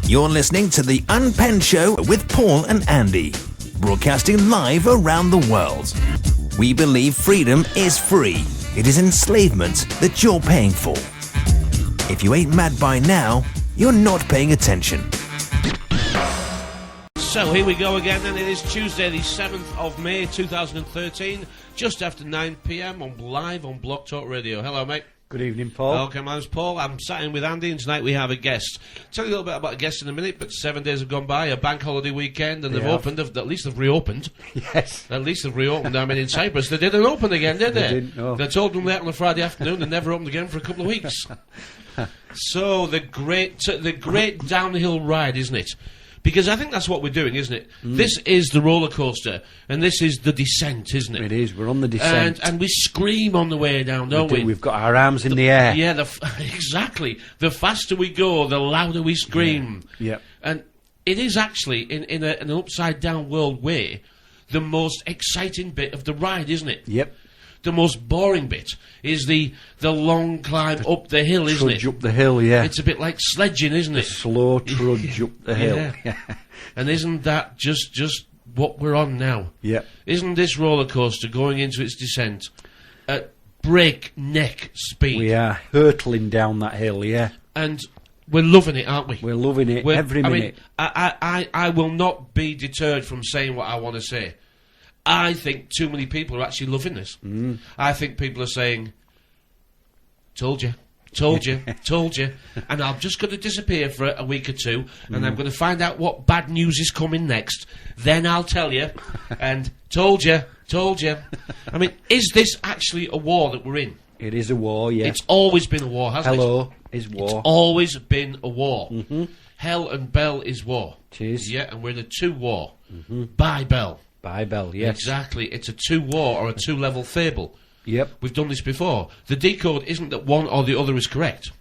You're listening to the Unpenned Show with Paul and Andy, broadcasting live around the world. We believe freedom is free. It is enslavement that you're paying for. If you ain't mad by now, you're not paying attention. So here we go again, and it is Tuesday the 7th of May 2013, just after 9 p.m. on live on Block Talk Radio. Hello, mate. Good evening, Paul. Okay, my name's Paul. I'm sat in with Andy, and tonight we have a guest. Tell you a little bit about a guest in a minute, but 7 days have gone by, a bank holiday weekend, and they've opened, at least they've reopened. Yes. At least they've reopened. I mean, in Cyprus, they didn't open again, did they? They didn't, no. They told them that on a Friday afternoon, and never opened again for a couple of weeks. So, the great downhill ride, isn't it? Because I think that's what we're doing, isn't it? This is the roller coaster, and this is the descent, isn't it? It is. We're on the descent. And we scream on the way down, don't we? We've got our arms in the air. Yeah, exactly. The faster we go, the louder we scream. Yeah. And it is actually, in an upside-down world way, the most exciting bit of the ride, isn't it? Yep. The most boring bit is the long climb up the hill, isn't it? Trudge up the hill, yeah. It's a bit like sledging, isn't it? Slow trudge up the hill. Yeah. And isn't that just what we're on now? Yep. Isn't this roller coaster going into its descent at breakneck speed? We are hurtling down that hill, yeah. And we're loving it, aren't we? We're loving it every minute. I will not be deterred from saying what I want to say. I think too many people are actually loving this. I think people are saying, told you, told you, told you, and I'm just going to disappear for a week or two, and I'm going to find out what bad news is coming next, then I'll tell you, and told you, told you. I mean, is this actually a war that we're in? It is a war, yeah. It's always been a war, hasn't it? Hello is war. It's always been a war. Hell and Bell is war. It is. Yeah, and we're in a two-war. By Bell. By Bell, yes. Exactly. It's a two-war or a two-level fable. Yep. We've done this before. The decode isn't that one or the other is correct.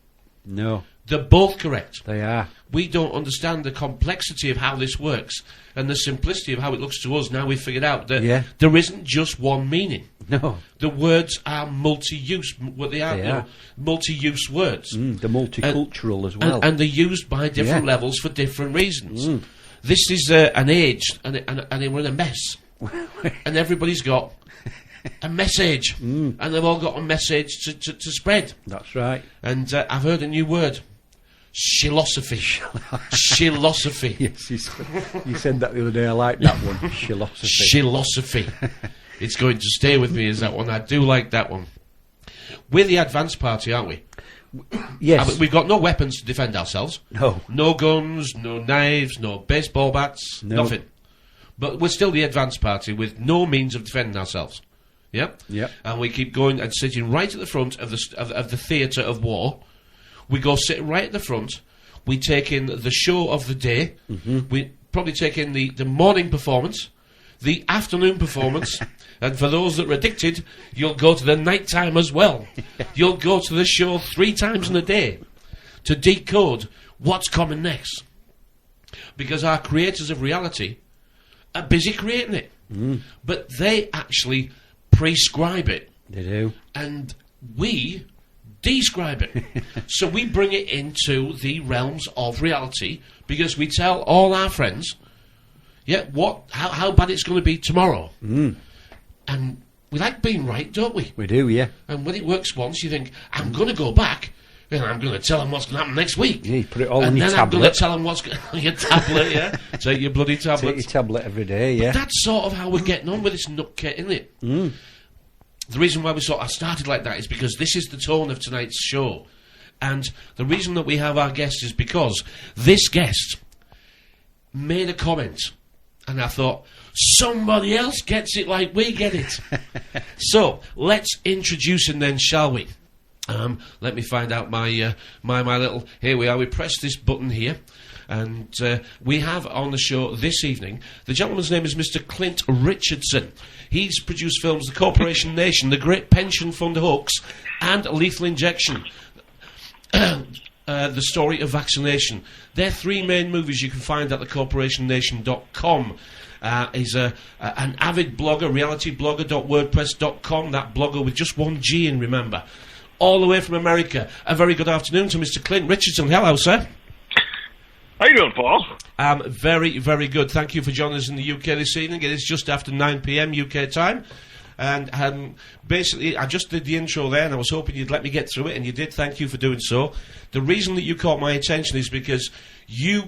No. They're both correct. They are. We don't understand the complexity of how this works and the simplicity of how it looks to us. Now we've figured out that there isn't just one meaning. No. The words are multi-use. Well, they are. Multi-use words. They're multicultural as well. And they're used by different levels for different reasons. This is an age, and we're in a mess. And everybody's got a message. And they've all got a message to spread. That's right. And I've heard a new word. Shilosophy. Shilosophy. Yes, you said that the other day. I like that one. Shilosophy. Shilosophy. It's going to stay with me, is that one. I do like that one. We're the advanced party, aren't we? Yes. I mean, we've got no weapons to defend ourselves. No. No guns, no knives, no baseball bats, nothing. But we're still the advanced party with no means of defending ourselves. Yep. Yep. And we keep going and sitting right at the front of the theatre of war. We go sit right at the front. We take in the show of the day. We probably take in the morning performance, the afternoon performance, and for those that are addicted, you'll go to the night time as well. You'll go to the show 3 times in a day to decode what's coming next. Because our creators of reality are busy creating it. But they actually prescribe it. They do. And we describe it. So we bring it into the realms of reality because we tell all our friends, how bad it's going to be tomorrow. And we like being right, don't we? We do, yeah. And when it works once, you think, I'm going to go back and I'm going to tell them what's going to happen next week. Yeah, you put it all on And your then tablet. I'm going to tell them what's going to your tablet, yeah? Take your bloody tablet. Take your tablet every day, yeah. But that's sort of how we're getting on with this nutcase, isn't it? The reason why I started like that is because this is the tone of tonight's show. And the reason that we have our guest is because this guest made a comment. And I thought, somebody else gets it like we get it. So, let's introduce him then, shall we? Let me find out my my little... Here we are. We press this button here. And we have on the show this evening, the gentleman's name is Mr. Clint Richardson. He's produced films The Corporation Nation, The Great Pension Fund Hoax, and Lethal Injection. The Story of Vaccination. They're 3 main movies you can find at thecorporationnation.com. He's an avid blogger, realityblogger.wordpress.com, that blogger with just 1 G in, remember. All the way from America. A very good afternoon to Mr. Clint Richardson. Hello, sir. How you doing, Paul? Very, very good. Thank you for joining us in the UK this evening. It is just after 9 p.m. UK time. And basically, I just did the intro there, and I was hoping you'd let me get through it, and you did. Thank you for doing so. The reason that you caught my attention is because you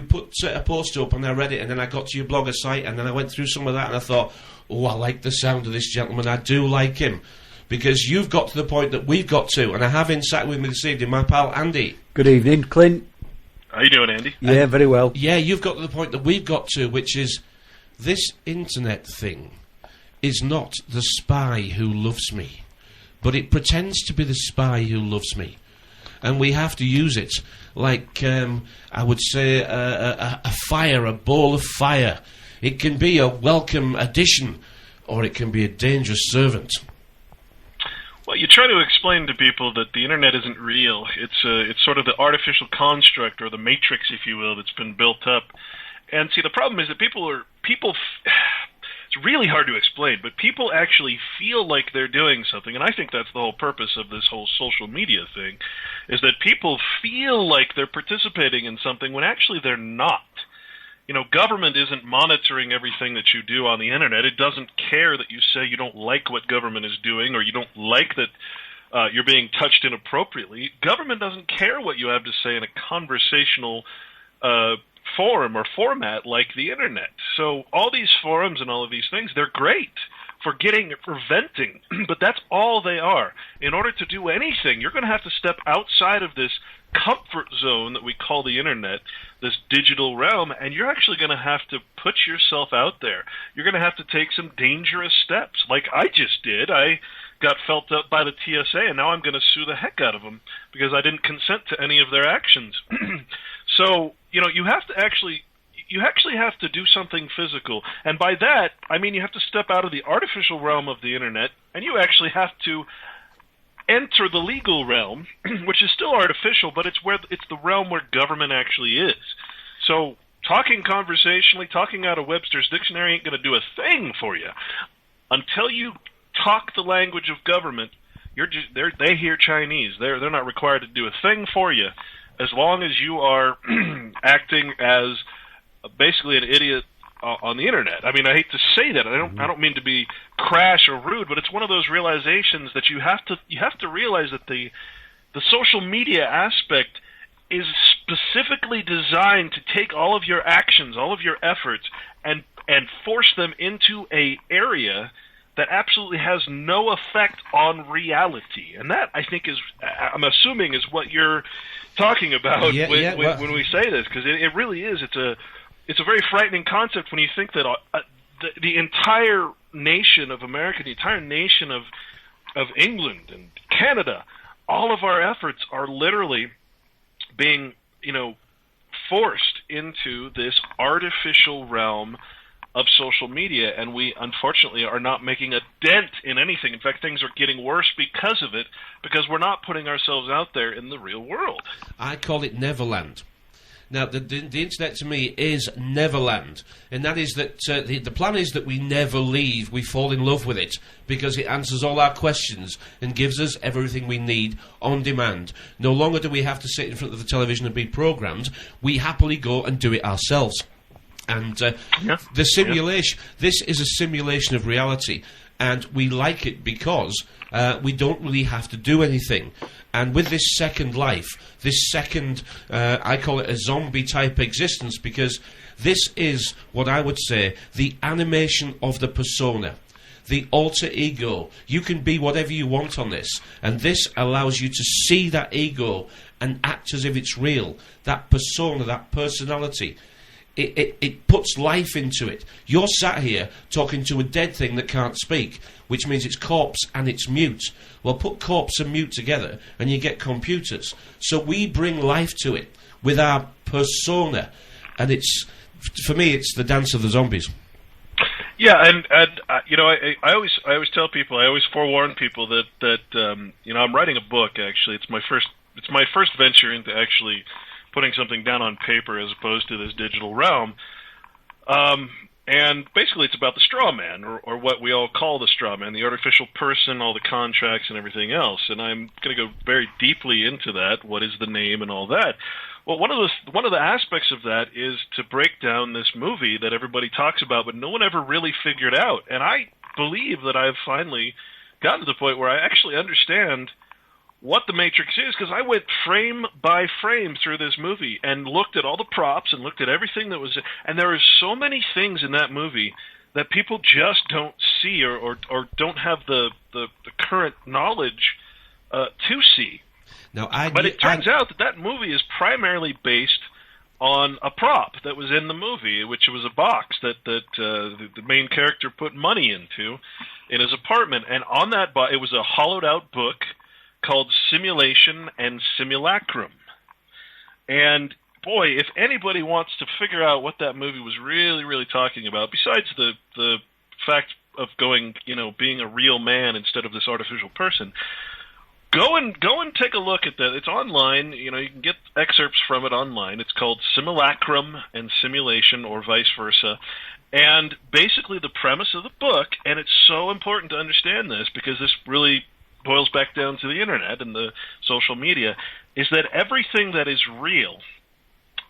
put a post up, and I read it, and then I got to your blogger site, and then I went through some of that, and I thought, oh, I like the sound of this gentleman. I do like him. Because you've got to the point that we've got to, and I have inside with me this evening my pal Andy. Good evening, Clint. How you doing, Andy? Yeah, very well. Yeah, you've got to the point that we've got to, which is this internet thing is not the spy who loves me, but it pretends to be the spy who loves me. And we have to use it like, I would say, a fire, a ball of fire. It can be a welcome addition, or it can be a dangerous servant. Well, you try to explain to people that the internet isn't real. It's sort of the artificial construct, or the matrix, if you will, that's been built up. And see, the problem is that it's really hard to explain, but people actually feel like they're doing something, and I think that's the whole purpose of this whole social media thing, is that people feel like they're participating in something when actually they're not. You know, government isn't monitoring everything that you do on the internet. It doesn't care that you say you don't like what government is doing, or you don't like that you're being touched inappropriately. Government doesn't care what you have to say in a conversational forum or format like the internet. So all these forums and all of these things, they're great for venting, but that's all they are. In order to do anything, you're going to have to step outside of this comfort zone that we call the internet, this digital realm, and you're actually going to have to put yourself out there. You're going to have to take some dangerous steps, like I just did. I got felt up by the TSA, and now I'm going to sue the heck out of them because I didn't consent to any of their actions. So, you know, you actually have to do something physical. And by that, I mean you have to step out of the artificial realm of the internet, and you actually have to enter the legal realm, which is still artificial, but it's the realm where government actually is. So talking conversationally, talking out of Webster's dictionary ain't going to do a thing for you. Until you talk the language of government, they hear Chinese. They're not required to do a thing for you, as long as you are acting as basically an idiot on the internet. I mean, I hate to say that. I don't mean to be crass or rude, but it's one of those realizations that you have to realize that the social media aspect is specifically designed to take all of your actions, all of your efforts, and force them into a area that absolutely has no effect on reality. And that, I think, I'm assuming, is what you're talking about when we say this, because it really is. It's a very frightening concept when you think that the entire nation of America, the entire nation of England and Canada, all of our efforts are literally being, forced into this artificial realm of social media, and we unfortunately are not making a dent in anything. In fact, things are getting worse because of it, because we're not putting ourselves out there in the real world. I call it Neverland. Now, the internet to me is Neverland, and that is that the plan is that we never leave. We fall in love with it because it answers all our questions and gives us everything we need on demand. No longer do we have to sit in front of the television and be programmed. We happily go and do it ourselves. And the simulation, this is a simulation of reality, and we like it because we don't really have to do anything. And with this second life, this second, I call it a zombie-type existence, because this is what I would say the animation of the persona, the alter ego. You can be whatever you want on this, and this allows you to see that ego and act as if it's real, that persona, that personality. It puts life into it. You're sat here talking to a dead thing that can't speak, which means it's corpse and it's mute. Well, put corpse and mute together and you get computers. So we bring life to it with our persona, and for me, it's the dance of the zombies. Yeah, and I always tell people, I always forewarn people that I'm writing a book. Actually, it's my first venture into actually putting something down on paper as opposed to this digital realm. And basically it's about the straw man, or what we all call the straw man, the artificial person, all the contracts and everything else. And I'm going to go very deeply into that. What is the name and all that? Well, one of the aspects of that is to break down this movie that everybody talks about, but no one ever really figured out. And I believe that I've finally gotten to the point where I actually understand what the Matrix is, because I went frame by frame through this movie and looked at all the props and looked at everything that was, and there are so many things in that movie that people just don't see or don't have the current knowledge to see. But it turns out that movie is primarily based on a prop that was in the movie, which was a box that the main character put money into in his apartment. And on that box, it was a hollowed-out book called Simulation and Simulacrum. And, boy, if anybody wants to figure out what that movie was really, really talking about, besides the fact of being a real man instead of this artificial person, Go and take a look at that. It's online. You can get excerpts from it online. It's called Simulacrum and Simulation, or vice versa. And basically the premise of the book, and it's so important to understand this because this really boils back down to the internet and the social media, is that everything that is real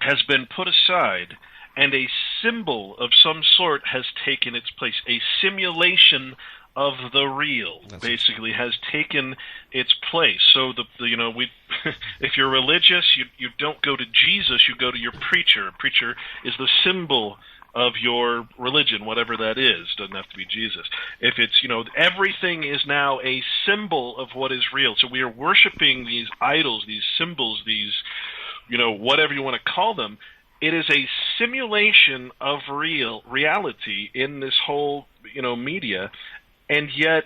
has been put aside and a symbol of some sort has taken its place. A simulation of the real basically has taken its place. So if you're religious, you don't go to Jesus, you go to your preacher. A preacher is the symbol of your religion, whatever that is. Doesn't have to be Jesus. If it's everything is now a symbol of what is real. So we are worshiping these idols, these symbols, these whatever you want to call them. It is a simulation of reality in this whole media. And yet,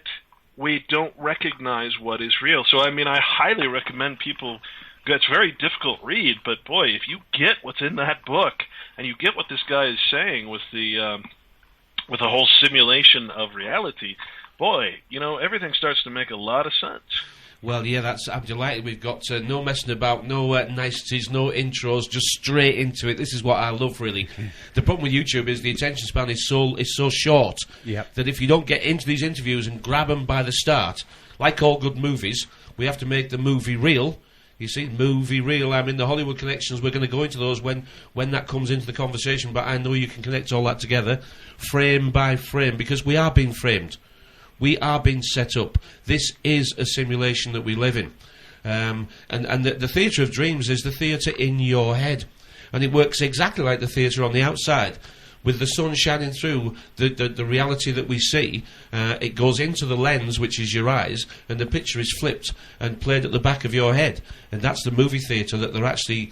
we don't recognize what is real. So, I highly recommend people. It's a very difficult read, but boy, if you get what's in that book and you get what this guy is saying with the whole simulation of reality, boy, everything starts to make a lot of sense. Well, yeah, I'm delighted. We've got no messing about, no niceties, no intros, just straight into it. This is what I love, really. The problem with YouTube is the attention span is so short that if you don't get into these interviews and grab them by the start, like all good movies, we have to make the movie real. You see, movie real. The Hollywood connections, we're going to go into those when that comes into the conversation, but I know you can connect all that together, frame by frame, because we are being framed. We are being set up. This is a simulation that we live in. And the theatre of dreams is the theatre in your head. And it works exactly like the theatre on the outside. With the sun shining through the reality that we see, it goes into the lens, which is your eyes, and the picture is flipped and played at the back of your head. And that's the movie theatre that they're actually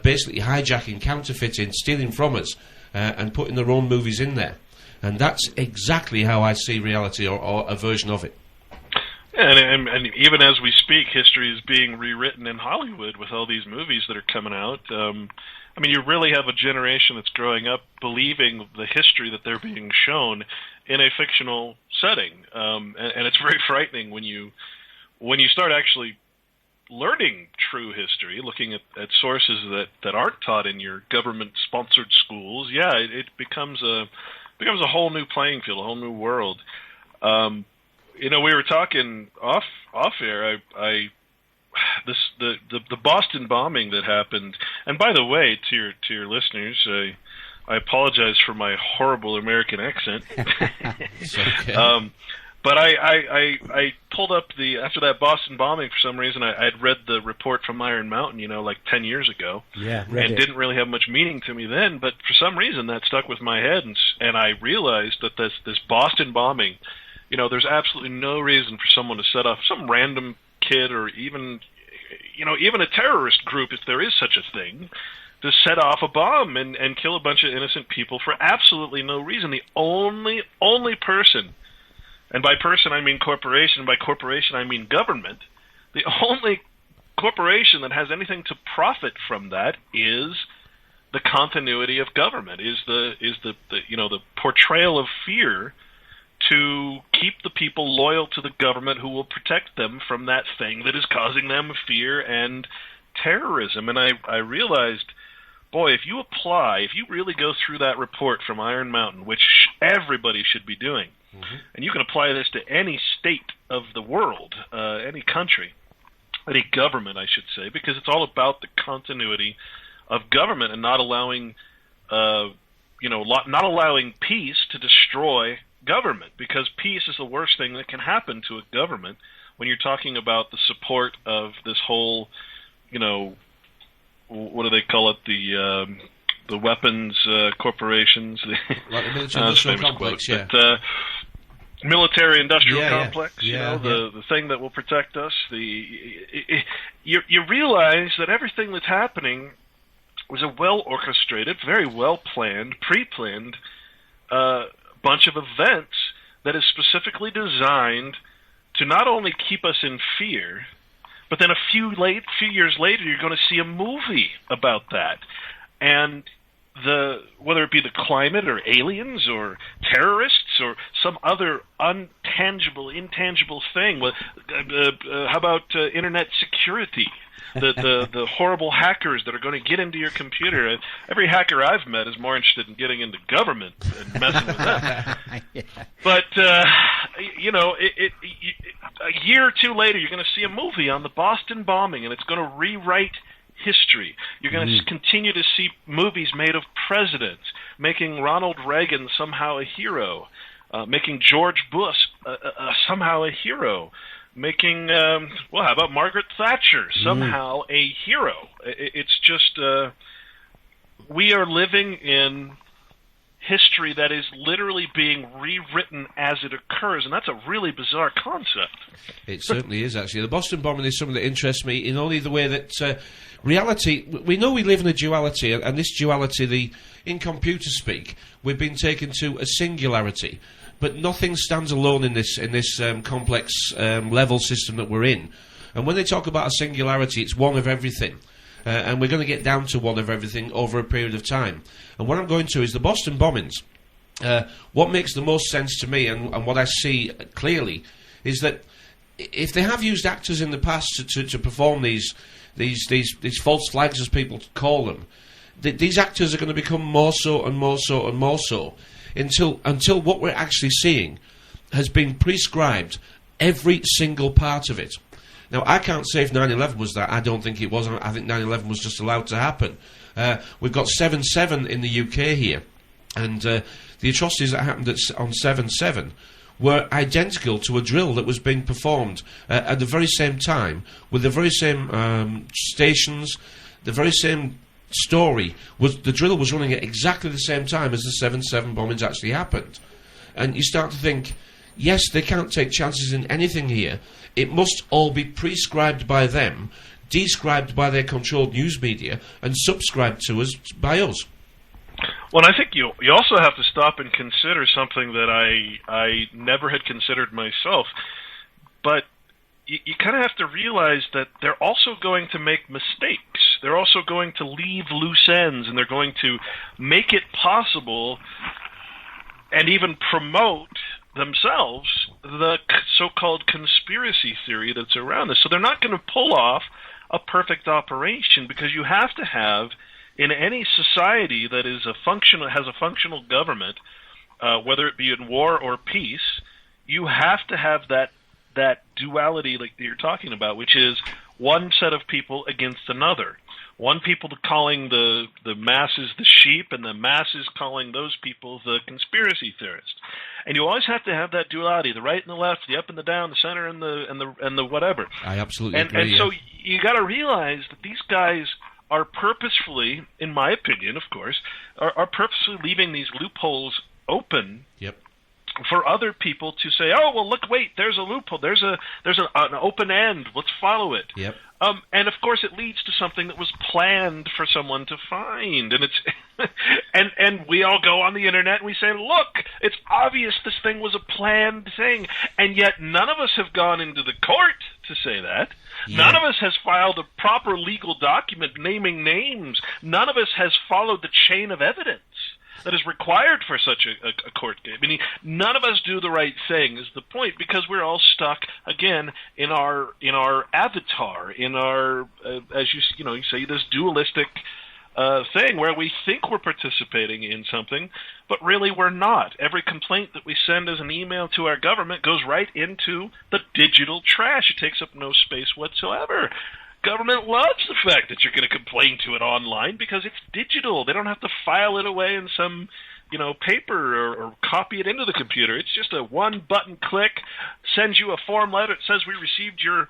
basically hijacking, counterfeiting, stealing from us, and putting their own movies in there. And that's exactly how I see reality, or a version of it. And even as we speak, history is being rewritten in Hollywood with all these movies that are coming out. You really have a generation that's growing up believing the history that they're being shown in a fictional setting. And it's very frightening when you start actually learning true history, looking at sources that aren't taught in your government-sponsored schools. Yeah, it becomes a whole new playing field, a whole new world. We were talking off air. The Boston bombing that happened, and by the way, to your listeners, I apologize for my horrible American accent. It's okay. But I pulled up after that Boston bombing, for some reason I'd read the report from Iron Mountain, like 10 years ago. Yeah, and didn't really have much meaning to me then, but for some reason that stuck with my head, and I realized that this Boston bombing, there's absolutely no reason for someone to set off, some random kid or even a terrorist group, if there is such a thing, to set off a bomb and kill a bunch of innocent people for absolutely no reason. The only person, and by person I mean corporation, by corporation I mean government, the only corporation that has anything to profit from that is the continuity of government, is the portrayal of fear to keep the people loyal to the government who will protect them from that thing that is causing them fear and terrorism. And I realized, boy, if you really go through that report from Iron Mountain, which everybody should be doing, and you can apply this to any state of the world, any country, any government, I should say, because it's all about the continuity of government and not allowing, not allowing peace to destroy government, because peace is the worst thing that can happen to a government when you're talking about the support of this whole, what do they call it, the weapons corporations, like the military-industrial complex, quote, but, military-industrial complex, yeah. The thing that will protect us. You realize that everything that's happening was a well-orchestrated, very well-planned, pre-planned bunch of events that is specifically designed to not only keep us in fear, but then a few years later, you're going to see a movie about that. And whether it be the climate or aliens or terrorists or some other intangible thing. How about internet security? The horrible hackers that are going to get into your computer. Every hacker I've met is more interested in getting into government and messing with them. Yeah. But a year or two later, you're going to see a movie on the Boston bombing, and it's going to rewrite history. You're going to continue to see movies made of presidents, making Ronald Reagan somehow a hero, making George Bush somehow a hero, making, how about Margaret Thatcher somehow a hero. It's just, we are living in history that is literally being rewritten as it occurs, and that's a really bizarre concept. It certainly is, actually. The Boston bombing is something that interests me in only the way that reality, we know we live in a duality, and this duality, in computer speak, we've been taken to a singularity, but nothing stands alone in this complex level system that we're in. And when they talk about a singularity, it's one of everything. And we're going to get down to one of everything over a period of time. And what I'm going to is the Boston bombings. What makes the most sense to me, and what I see clearly, is that if they have used actors in the past to perform these false flags, as people call them, these actors are going to become more so and more so and more so until what we're actually seeing has been prescribed, every single part of it. Now, I can't say if 9/11 was that. I don't think it was. I think 9/11 was just allowed to happen. We've got 7/7 in the UK here, and the atrocities that happened on 7/7 were identical to a drill that was being performed at the very same time, with the very same stations, the very same story. The drill was running at exactly the same time as the 7/7 bombings actually happened. And you start to think, yes, they can't take chances in anything here. It must all be prescribed by them, described by their controlled news media, and subscribed to us by us. Well, I think you also have to stop and consider something that I never had considered myself. But you kind of have to realize that they're also going to make mistakes. They're also going to leave loose ends, and they're going to make it possible and even promote themselves the so-called conspiracy theory that's around this. So they're not going to pull off a perfect operation, because you have to have, in any society that has a functional government, whether it be in war or peace, you have to have that duality like you're talking about, which is one set of people against another. One people calling the masses the sheep, and the masses calling those people the conspiracy theorists. And you always have to have that duality: the right and the left, the up and the down, the center and the whatever. I absolutely agree. And so you got to realize that these guys are purposefully, in my opinion, of course, are purposefully leaving these loopholes open. Yep. For other people to say, oh, well, look, wait, there's a loophole, there's an open end, let's follow it. Yep. And of course, it leads to something that was planned for someone to find, and it's and we all go on the internet and we say, look, it's obvious this thing was a planned thing, and yet none of us have gone into the court to say that. Yeah. None of us has filed a proper legal document naming names. None of us has followed the chain of evidence that is required for such a court case. I mean, none of us do the right thing is the point, because we're all stuck again in our avatar, in our as you say, this dualistic thing where we think we're participating in something, but really we're not. Every complaint that we send as an email to our government goes right into the digital trash. It takes up no space whatsoever. government loves the fact that you're going to complain to it online because it's digital. They don't have to file it away in some, paper or copy it into the computer. It's just a one-button click, sends you a form letter. It says we received your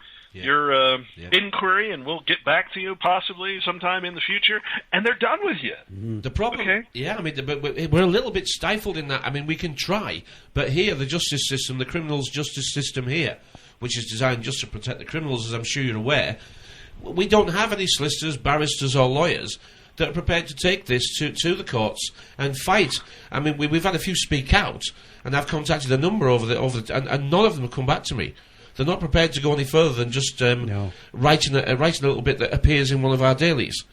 inquiry, and we'll get back to you possibly sometime in the future, and they're done with you. The problem, but we're a little bit stifled in that. I mean, we can try, but here, the justice system, the criminals' justice system here, which is designed just to protect the criminals, as I'm sure you're aware, we don't have any solicitors, barristers, or lawyers that are prepared to take this to the courts and fight. I mean, we've had a few speak out, and I've contacted a number and none of them have come back to me. They're not prepared to go any further than just writing a little bit that appears in one of our dailies.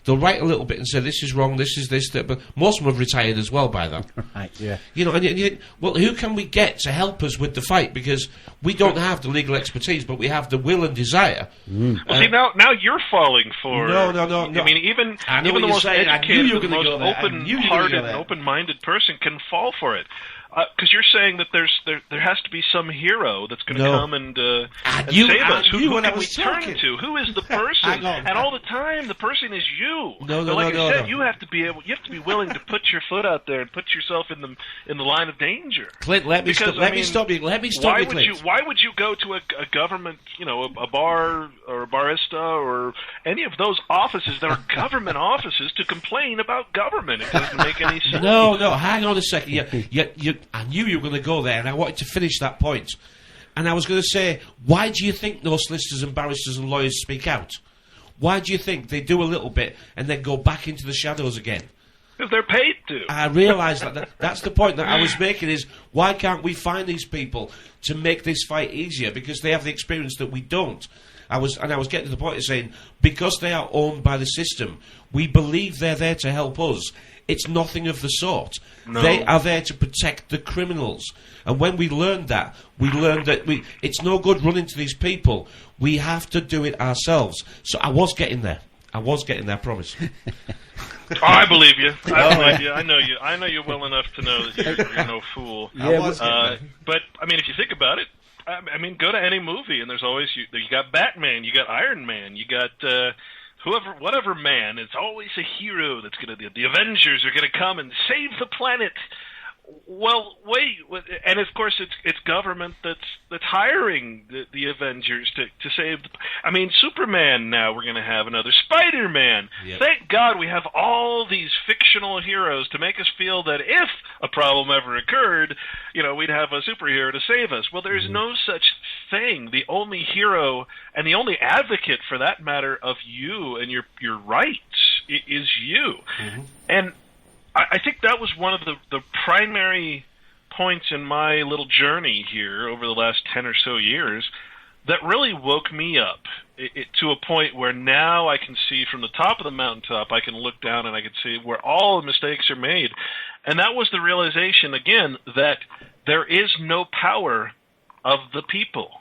They'll write a little bit and say, this is wrong, this is this, that, but most of them have retired as well by then. Right, yeah. And you think, well, who can we get to help us with the fight? Because we don't have the legal expertise, but we have the will and desire. Well, see, now you're falling for... No. I mean, even the most educated, the most open-hearted and open-minded person can fall for it. Because you're saying that there has to be some hero that's going to come and save us. Who can we turn to? Who is the person? And all the time, the person is you. Like I said, you have to be willing to put your foot out there and put yourself in the line of danger. Clint, let me stop you, Clint. Why would you go to a government, a bar or a barista or any of those offices that are government offices to complain about government? It doesn't make any sense. No, hang on a second. I knew you were going to go there, and I wanted to finish that point. And I was going to say, why do you think no solicitors and barristers and lawyers speak out? Why do you think they do a little bit and then go back into the shadows again? Because they're paid to. I realise that's the point that I was making is, why can't we find these people to make this fight easier? Because they have the experience that we don't. I was getting to the point of saying, because they are owned by the system, we believe they're there to help us. It's nothing of the sort. No. They are there to protect the criminals. And when we learned that it's no good running to these people. We have to do it ourselves. So I was getting there. I promise. I believe you. I know you. I know you well enough to know that you're no fool. Yeah, but, I mean, if you think about it, I mean, go to any movie, and there's always... You got Batman, you got Iron Man, you got... whatever man, it's always a hero that's going to... The Avengers are going to come and save the planet. Well, wait, and of course it's government that's hiring the Avengers to save... I mean, Superman now, we're going to have another Spider-Man. Yep. Thank God we have all these fictional heroes to make us feel that if a problem ever occurred, we'd have a superhero to save us. Well, there's no such thing. The only hero and the only advocate, for that matter, of you and your rights is you. Mm-hmm. And I think that was one of the primary points in my little journey here over the last 10 or so years that really woke me up to a point where now I can see from the top of the mountaintop, I can look down and I can see where all the mistakes are made. And that was the realization, again, that there is no power of the people.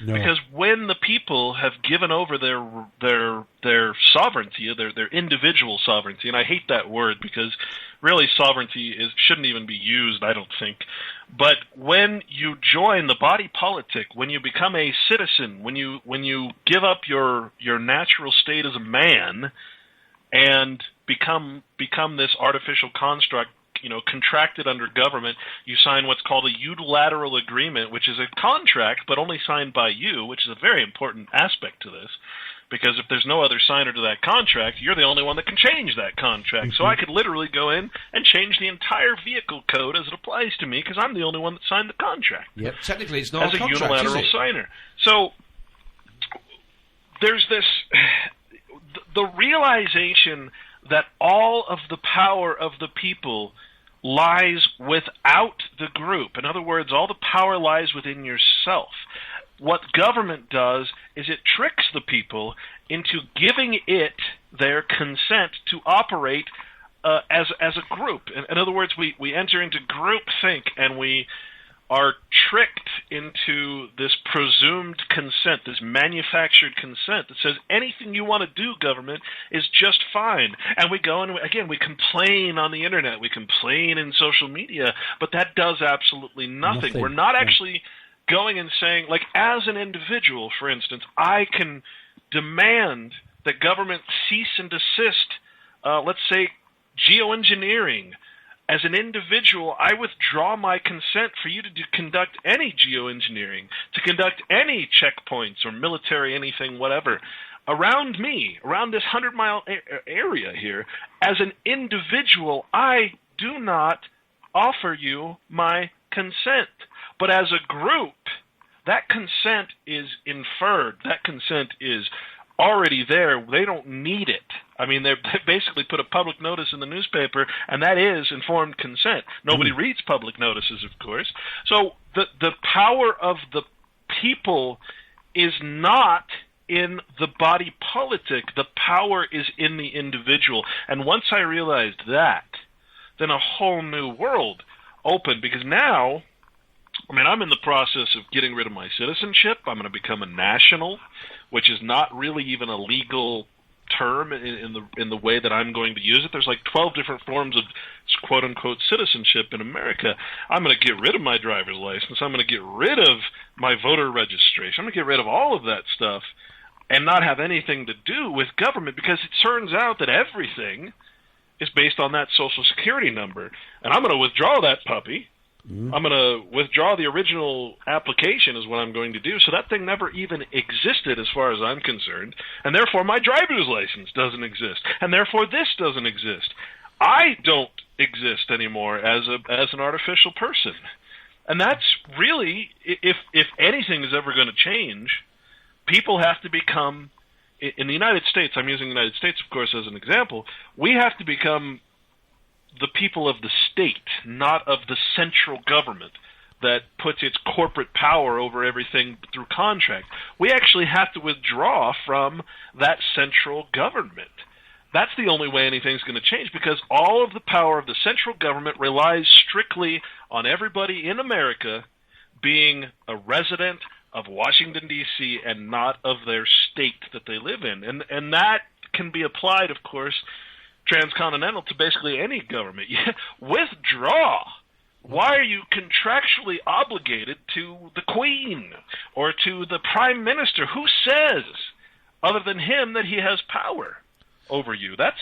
No. Because when the people have given over their sovereignty, their individual sovereignty, and I hate that word because really sovereignty shouldn't even be used, I don't think. But when you join the body politic, when you become a citizen, when you give up your natural state as a man and become this artificial construct, contracted under government, you sign what's called a unilateral agreement, which is a contract, but only signed by you, which is a very important aspect to this, because if there's no other signer to that contract, you're the only one that can change that contract. Mm-hmm. So I could literally go in and change the entire vehicle code as it applies to me, because I'm the only one that signed the contract. Yep, technically it's not as a contract, unilateral signer. So there's this, the realization that all of the power of the people lies without the group. In other words, all the power lies within yourself. What government does is it tricks the people into giving it their consent to operate as a group. In other words, we enter into groupthink, and we are tricked into this presumed consent, this manufactured consent that says anything you want to do, government, is just fine. And we go and, again, we complain on the internet, we complain in social media, but that does absolutely nothing. We're not actually going and saying, like, as an individual, for instance, I can demand that government cease and desist, let's say, geoengineering. As an individual, I withdraw my consent for you to conduct any geoengineering, to conduct any checkpoints or military anything, whatever, around me, around this 100-mile area here. As an individual, I do not offer you my consent. But as a group, that consent is inferred. That consent is already there. They don't need it. I mean, they basically put a public notice in the newspaper, and that is informed consent. Nobody reads public notices, of course. So the power of the people is not in the body politic. The power is in the individual. And once I realized that, then a whole new world opened, because now, I mean, I'm in the process of getting rid of my citizenship. I'm going to become a national, which is not really even a legal term in the way that I'm going to use it. There's like 12 different forms of quote-unquote citizenship in America. I'm going to get rid of my driver's license. I'm going to get rid of my voter registration. I'm going to get rid of all of that stuff and not have anything to do with government, because it turns out that everything is based on that Social Security number. And I'm going to withdraw that puppy. I'm going to withdraw the original application is what I'm going to do. So that thing never even existed as far as I'm concerned. And therefore my driver's license doesn't exist. And therefore this doesn't exist. I don't exist anymore as an artificial person. And that's really, if anything is ever going to change, people have to become, in the United States, I'm using the United States, of course, as an example, we have to become the people of the state, not of the central government that puts its corporate power over everything through contract. We actually have to withdraw from that central government. That's the only way anything's going to change, because all of the power of the central government relies strictly on everybody in America being a resident of Washington, D.C., and not of their state that they live in. And that can be applied, of course, transcontinental to basically any government. Withdraw. Why are you contractually obligated to the Queen or to the Prime Minister? Who says, other than him, that he has power over you? I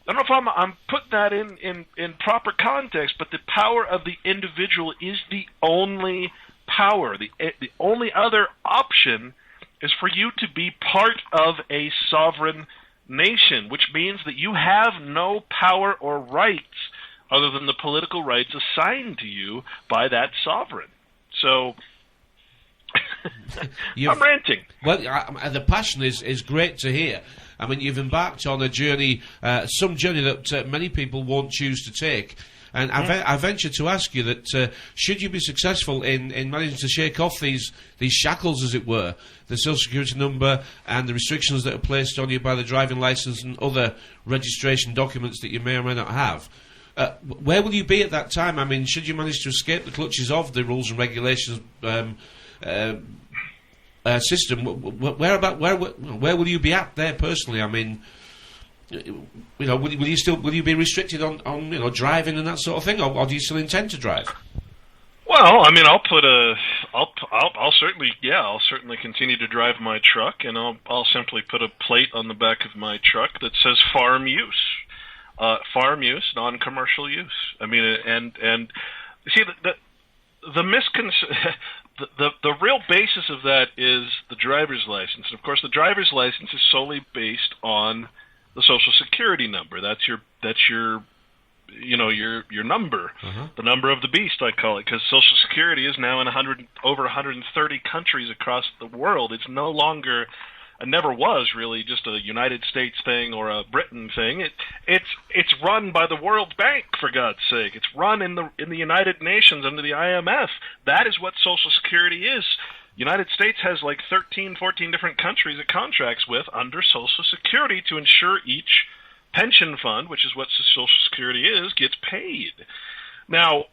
don't know if I'm putting that in proper context, but the power of the individual is the only power. The only other option is for you to be part of a sovereign nation, which means that you have no power or rights other than the political rights assigned to you by that sovereign. So, I'm ranting. Well, the passion is great to hear. I mean, you've embarked on a journey, some journey that many people won't choose to take. And I venture to ask you that should you be successful in managing to shake off these shackles, as it were, the Social Security number and the restrictions that are placed on you by the driving licence and other registration documents that you may or may not have, where will you be at that time? I mean, should you manage to escape the clutches of the rules and regulations system, where will you be at there personally? I mean, will you be restricted on driving and that sort of thing, or do you still intend to drive? Well, I mean, I'll certainly continue to drive my truck, and I'll simply put a plate on the back of my truck that says farm use, non-commercial use. I mean, and see the real basis of that is the driver's license. And of course, the driver's license is solely based on the Social Security number. That's your number, the number of the beast, I call it, because Social Security is now in over 130 countries across the world. It's no longer, it never was really just a United States thing or a Britain thing. It's run by the World Bank, for God's sake. It's run in the United Nations under the IMF. That is what Social Security is. United States has like 13, 14 different countries it contracts with under Social Security to ensure each pension fund, which is what Social Security is, gets paid. Now,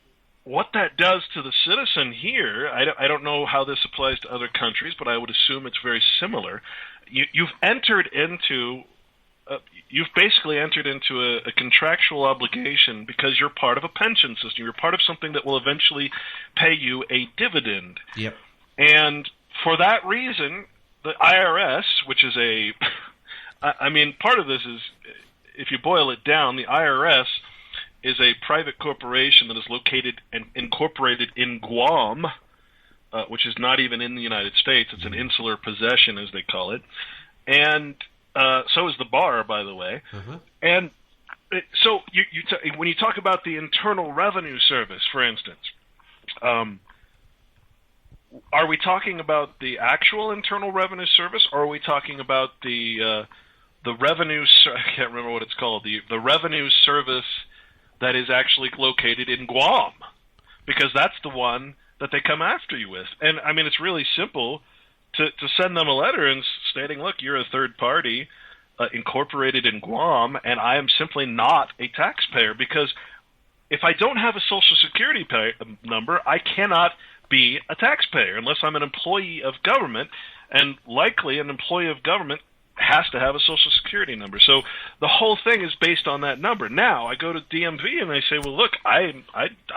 what that does to the citizen here, I don't know how this applies to other countries, but I would assume it's very similar. You've basically entered into a contractual obligation because you're part of a pension system. You're part of something that will eventually pay you a dividend. Yep. And for that reason, the IRS, which is I mean, part of this is, if you boil it down, the IRS is a private corporation that is located and incorporated in Guam, which is not even in the United States. It's an insular possession, as they call it. And so is the bar, by the way. And so when you talk about the Internal Revenue Service, for instance, are we talking about the actual Internal Revenue Service, or are we talking about the revenue? I can't remember what it's called. The Revenue Service that is actually located in Guam, because that's the one that they come after you with. And I mean, it's really simple to send them a letter and stating, look, you're a third party incorporated in Guam, and I am simply not a taxpayer, because if I don't have a Social Security number, I cannot be a taxpayer unless I'm an employee of government, and likely an employee of government has to have a Social Security number. So the whole thing is based on that number. Now I go to DMV and I say, well, look, I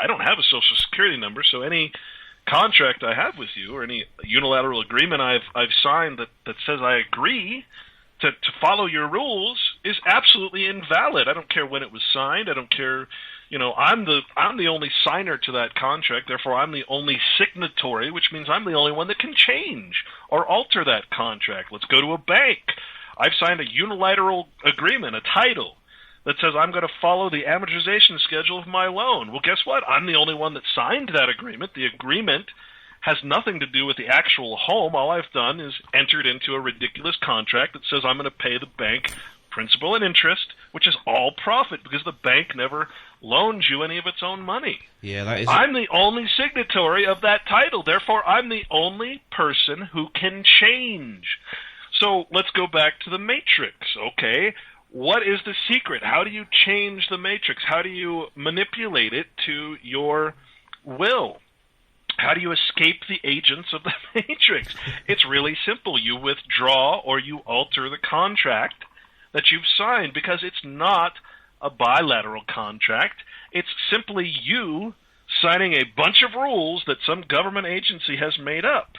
don't have a Social Security number, so any contract I have with you or any unilateral agreement I've signed that says I agree to follow your rules is absolutely invalid. I don't care when it was signed. I don't care. You know, I'm the only signer to that contract, therefore I'm the only signatory, which means I'm the only one that can change or alter that contract. Let's go to a bank. I've signed a unilateral agreement, a title, that says I'm going to follow the amortization schedule of my loan. Well, guess what? I'm the only one that signed that agreement. The agreement has nothing to do with the actual home. All I've done is entered into a ridiculous contract that says I'm going to pay the bank principal and interest, which is all profit, because the bank never loans you any of its own money. Yeah, that is. I'm the only signatory of that title. Therefore, I'm the only person who can change. So let's go back to the matrix, okay? What is the secret? How do you change the matrix? How do you manipulate it to your will? How do you escape the agents of the matrix? It's really simple. You withdraw or you alter the contract that you've signed, because it's not a bilateral contract. It's simply you signing a bunch of rules that some government agency has made up.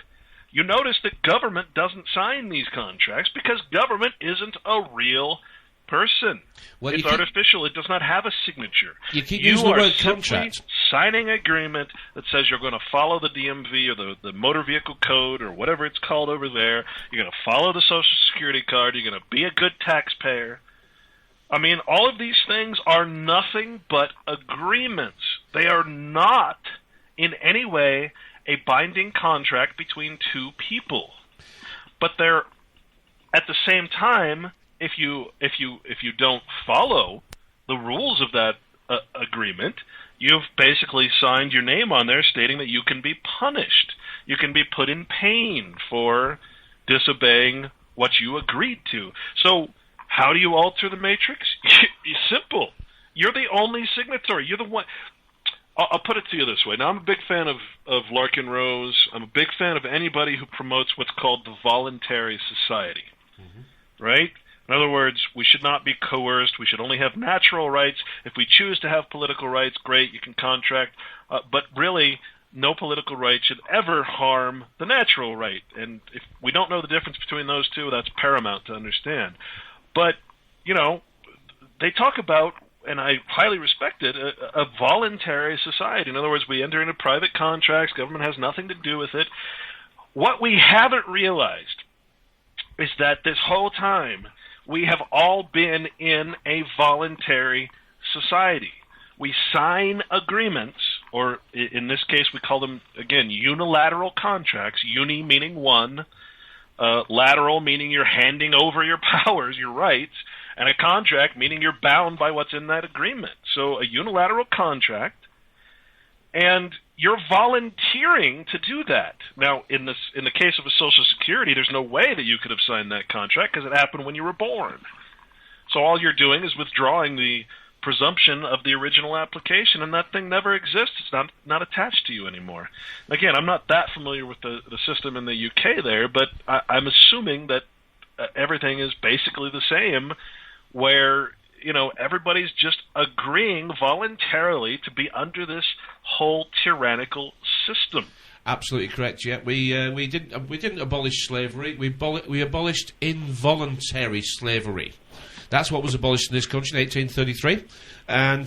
You notice that government doesn't sign these contracts because government isn't a real person. Well, it's artificial. It does not have a signature. You keep using the word contract. Signing an agreement that says you're going to follow the DMV or the motor vehicle code or whatever it's called over there. You're going to follow the Social Security card. You're going to be a good taxpayer. I mean, all of these things are nothing but agreements. They are not in any way a binding contract between two people. But they're, at the same time, if you don't follow the rules of that agreement, you've basically signed your name on there stating that you can be punished. You can be put in pain for disobeying what you agreed to. So how do you alter the matrix? It's simple. You're the only signatory. You're the one. I'll put it to you this way. Now, I'm a big fan of Larkin Rose. I'm a big fan of anybody who promotes what's called the voluntary society, right? In other words, we should not be coerced. We should only have natural rights. If we choose to have political rights, great, you can contract. But really, no political right should ever harm the natural right. And if we don't know the difference between those two, that's paramount to understand. But, you know, they talk about, and I highly respect it, a voluntary society. In other words, we enter into private contracts. Government has nothing to do with it. What we haven't realized is that this whole time we have all been in a voluntary society. We sign agreements, or in this case we call them, again, unilateral contracts, uni meaning one, lateral meaning you're handing over your powers, your rights, and a contract meaning you're bound by what's in that agreement. So a unilateral contract, and you're volunteering to do that. Now, in the case of a Social Security, there's no way that you could have signed that contract because it happened when you were born. So all you're doing is withdrawing the presumption of the original application, and that thing never exists. It's not attached to you anymore. Again, I'm not that familiar with the system in the UK there, but I'm assuming that everything is basically the same, where, you know, everybody's just agreeing voluntarily to be under this whole tyrannical system. Absolutely correct. Yeah, we didn't abolish slavery. We abolished involuntary slavery. That's what was abolished in this country in 1833, and.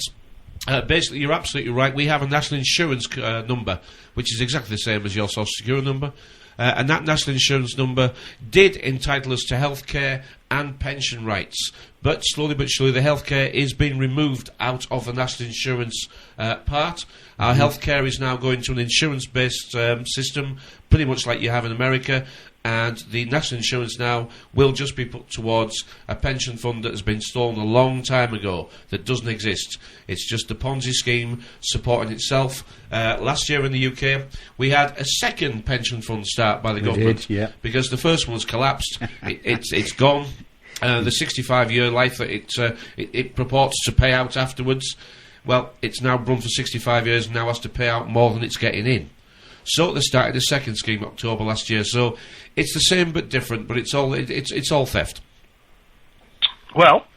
Basically, you're absolutely right. We have a national insurance number, which is exactly the same as your social security number. And that national insurance number did entitle us to healthcare and pension rights. But slowly but surely, the healthcare is being removed out of the national insurance part. Our healthcare is now going to an insurance-based system, pretty much like you have in America. And the national insurance now will just be put towards a pension fund that has been stolen a long time ago that doesn't exist. It's just a Ponzi scheme supporting itself. Last year in the UK, we had a second pension fund start by the government because the first one was collapsed. It's gone. The 65-year life that it purports to pay out afterwards, well, it's now run for 65 years and now has to pay out more than it's getting in. So they started a second scheme October last year. So it's the same but different, but it's all theft. Well,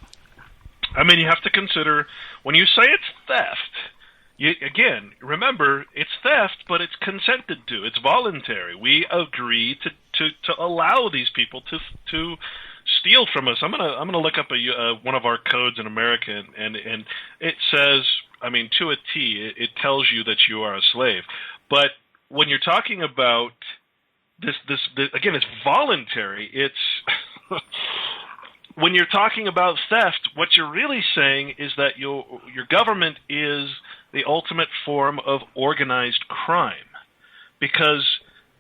I mean, you have to consider when you say it's theft. Again, remember it's theft, but it's consented to. It's voluntary. We agree to allow these people to steal from us. I'm gonna look up one of our codes in America, and it says, I mean, to a T, it tells you that you are a slave, but when you're talking about this again, it's voluntary. It's when you're talking about theft, what you're really saying is that your government is the ultimate form of organized crime, because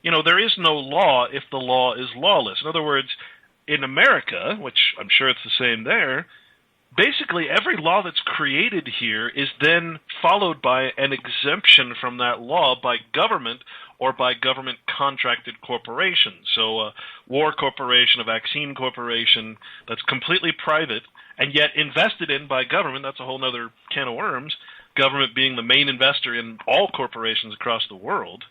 there is no law if the law is lawless. In other words, in America, which I'm sure it's the same there, basically every law that's created here is then followed by an exemption from that law by government or by government contracted corporations. So a war corporation, a vaccine corporation that's completely private and yet invested in by government, that's a whole other can of worms, government being the main investor in all corporations across the world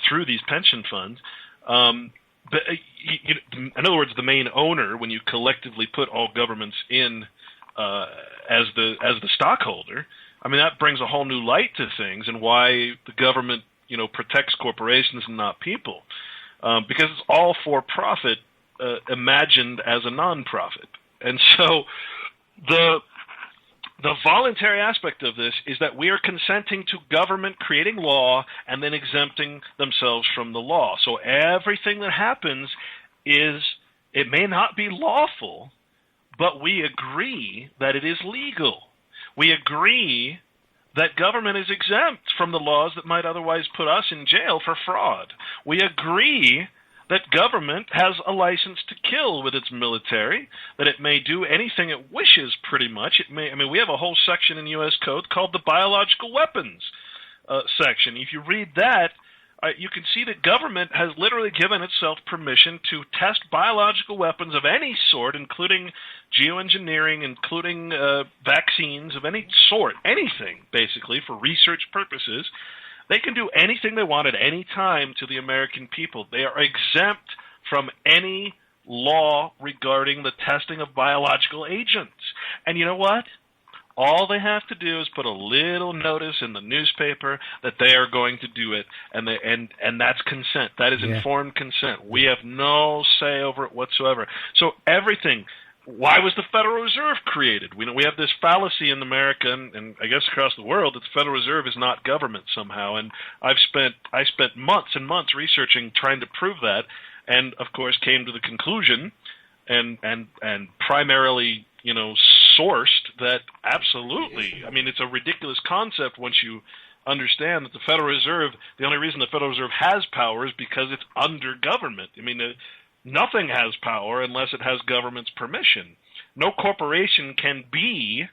through these pension funds. But, in other words, the main owner, when you collectively put all governments in as the stockholder, I mean, that brings a whole new light to things and why the government, protects corporations and not people, because it's all for profit, imagined as a non-profit. And so the voluntary aspect of this is that we are consenting to government creating law and then exempting themselves from the law. So everything that happens it may not be lawful, but we agree that it is legal. We agree that government is exempt from the laws that might otherwise put us in jail for fraud. We agree that government has a license to kill with its military, that it may do anything it wishes pretty much. We have a whole section in U.S. Code called the biological weapons section. If you read that, you can see that government has literally given itself permission to test biological weapons of any sort, including geoengineering, including vaccines of any sort, anything, basically, for research purposes. They can do anything they want at any time to the American people. They are exempt from any law regarding the testing of biological agents. And you know what? All they have to do is put a little notice in the newspaper that they are going to do it, and that's consent. That is informed consent. We have no say over it whatsoever. So everything. Why was the Federal Reserve created? We have this fallacy in America, and I guess across the world, that the Federal Reserve is not government somehow. And I spent months and months researching, trying to prove that, and of course came to the conclusion, and primarily sourced that absolutely. I mean, it's a ridiculous concept once you understand that the Federal Reserve. The only reason the Federal Reserve has power is because it's under government. I mean, nothing has power unless it has government's permission. No corporation can be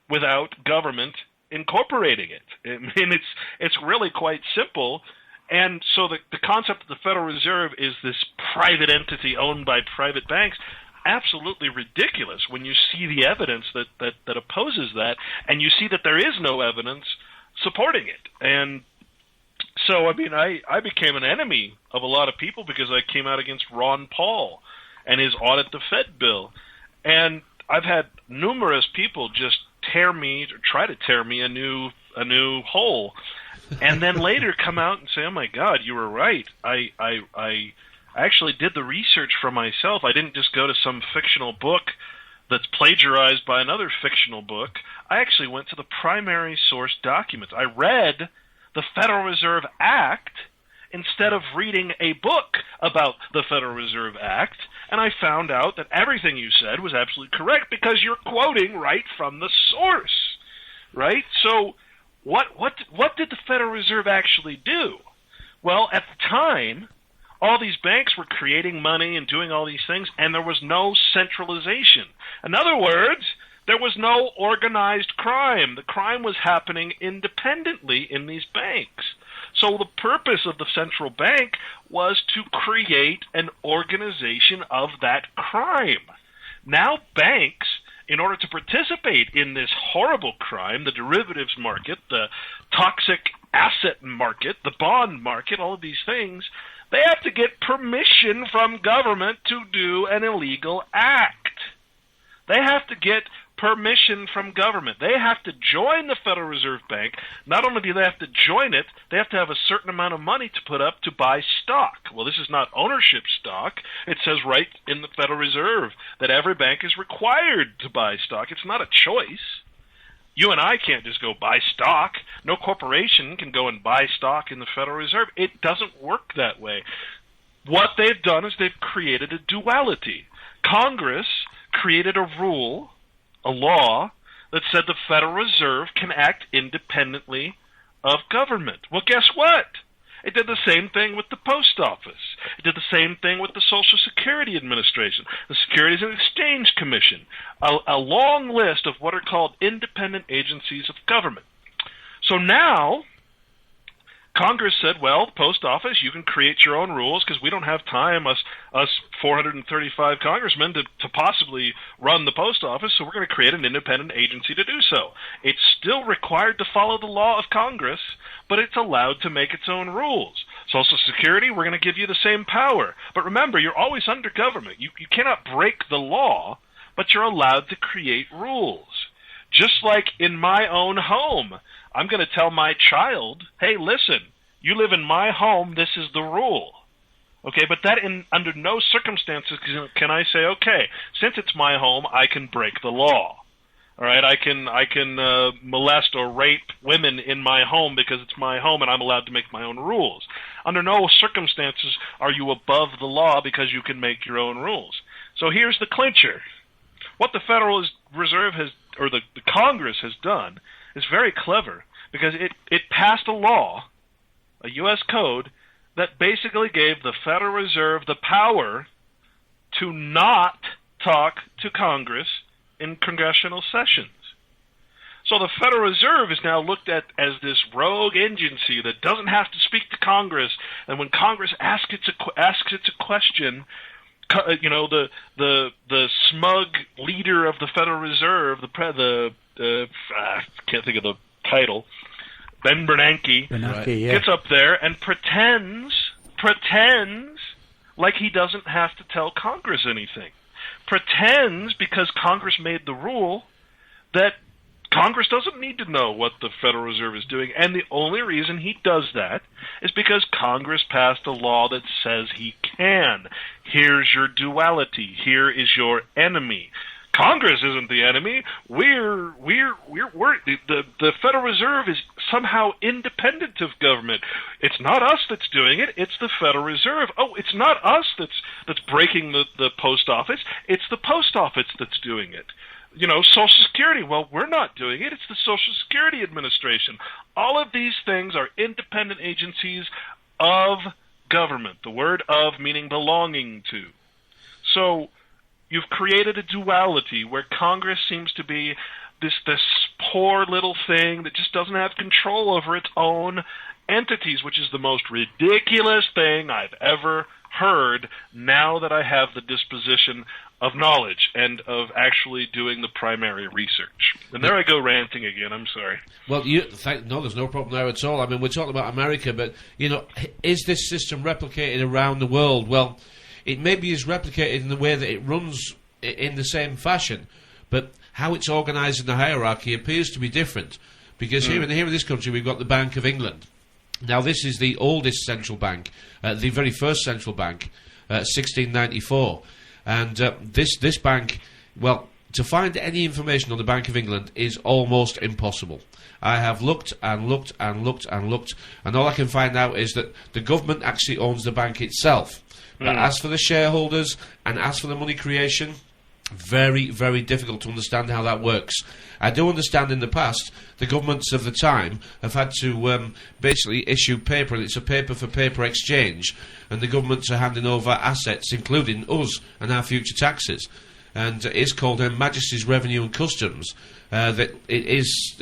without government incorporating it. I mean, it's really quite simple. And so the concept of the Federal Reserve is this private entity owned by private banks. Absolutely ridiculous when you see the evidence that opposes that, and you see that there is no evidence supporting it. And so, I mean, I became an enemy of a lot of people because I came out against Ron Paul and his Audit the Fed bill. And I've had numerous people just tear me, or try to tear me a new hole. and then later come out and say, "Oh my God, you were right. I actually did the research for myself. I didn't just go to some fictional book that's plagiarized by another fictional book. I actually went to the primary source documents. I read the Federal Reserve Act instead of reading a book about the Federal Reserve Act, and I found out that everything you said was absolutely correct because you're quoting right from the source, right? So what did the Federal Reserve actually do? Well, at the time, all these banks were creating money and doing all these things, and there was no centralization. In other words, there was no organized crime. The crime was happening independently in these banks. So the purpose of the central bank was to create an organization of that crime. Now banks, in order to participate in this horrible crime, the derivatives market, the toxic asset market, the bond market, all of these things, they have to get permission from government to do an illegal act. They have to get permission from government. They have to join the Federal Reserve Bank. Not only do they have to join it, they have to have a certain amount of money to put up to buy stock. Well, this is not ownership stock. It says right in the Federal Reserve that every bank is required to buy stock. It's not a choice. You and I can't just go buy stock. No corporation can go and buy stock in the Federal Reserve. It doesn't work that way. What they've done is they've created a duality. Congress created a rule, a law, that said the Federal Reserve can act independently of government. Well, guess what? It did the same thing with the Post Office. It did the same thing with the Social Security Administration, the Securities and Exchange Commission, a long list of what are called independent agencies of government. So now, Congress said, well, the Post Office, you can create your own rules because we don't have time, us 435 congressmen, to possibly run the Post Office, so we're going to create an independent agency to do so. It's still required to follow the law of Congress, but it's allowed to make its own rules. Social Security, we're going to give you the same power. But remember, you're always under government. You cannot break the law, but you're allowed to create rules. Just like in my own home, I'm going to tell my child, hey, listen, you live in my home, this is the rule. Okay, but that under no circumstances can I say, okay, since it's my home, I can break the law. All right, I can molest or rape women in my home because it's my home and I'm allowed to make my own rules. Under no circumstances are you above the law because you can make your own rules. So here's the clincher. What the Federal Reserve has, or the Congress has done, is very clever because it passed a law, a U.S. code, that basically gave the Federal Reserve the power to not talk to Congress in congressional sessions. So the Federal Reserve is now looked at as this rogue agency that doesn't have to speak to Congress, and when Congress asks it a question, you know, the smug leader of the Federal Reserve, I can't think of the title, Ben Bernanke, gets up there and pretends like he doesn't have to tell Congress anything. Pretends, because Congress made the rule, that Congress doesn't need to know what the Federal Reserve is doing, and the only reason he does that is because Congress passed a law that says he can. Here's your duality. Here is your enemy. Congress isn't the enemy. The Federal Reserve is somehow independent of government. It's not us that's doing it. It's the Federal Reserve. Oh, it's not us that's breaking the Post Office. It's the Post Office that's doing it. You know, Social Security, well, we're not doing it. It's the Social Security Administration. All of these things are independent agencies of government. The word of meaning belonging to. So you've created a duality where Congress seems to be this poor little thing that just doesn't have control over its own entities, which is the most ridiculous thing I've ever heard now that I have the disposition of knowledge and of actually doing the primary research. And there I go ranting again, I'm sorry. Well, no, there's no problem there at all. I mean, we're talking about America, but, you know, is this system replicated around the world? Well, it maybe is replicated in the way that it runs in the same fashion, but how it's organised in the hierarchy appears to be different. Because here in this country we've got the Bank of England. Now this is the oldest central bank, the very first central bank, 1694, and this bank, well, to find any information on the Bank of England is almost impossible. I have looked and looked and looked and looked, and all I can find out is that the government actually owns the bank itself. But as for the shareholders and as for the money creation, very, very difficult to understand how that works. I do understand in the past the governments of the time have had to basically issue paper, and it's a paper-for-paper exchange, and the governments are handing over assets, including us and our future taxes. And it's called Her Majesty's Revenue and Customs. That it is,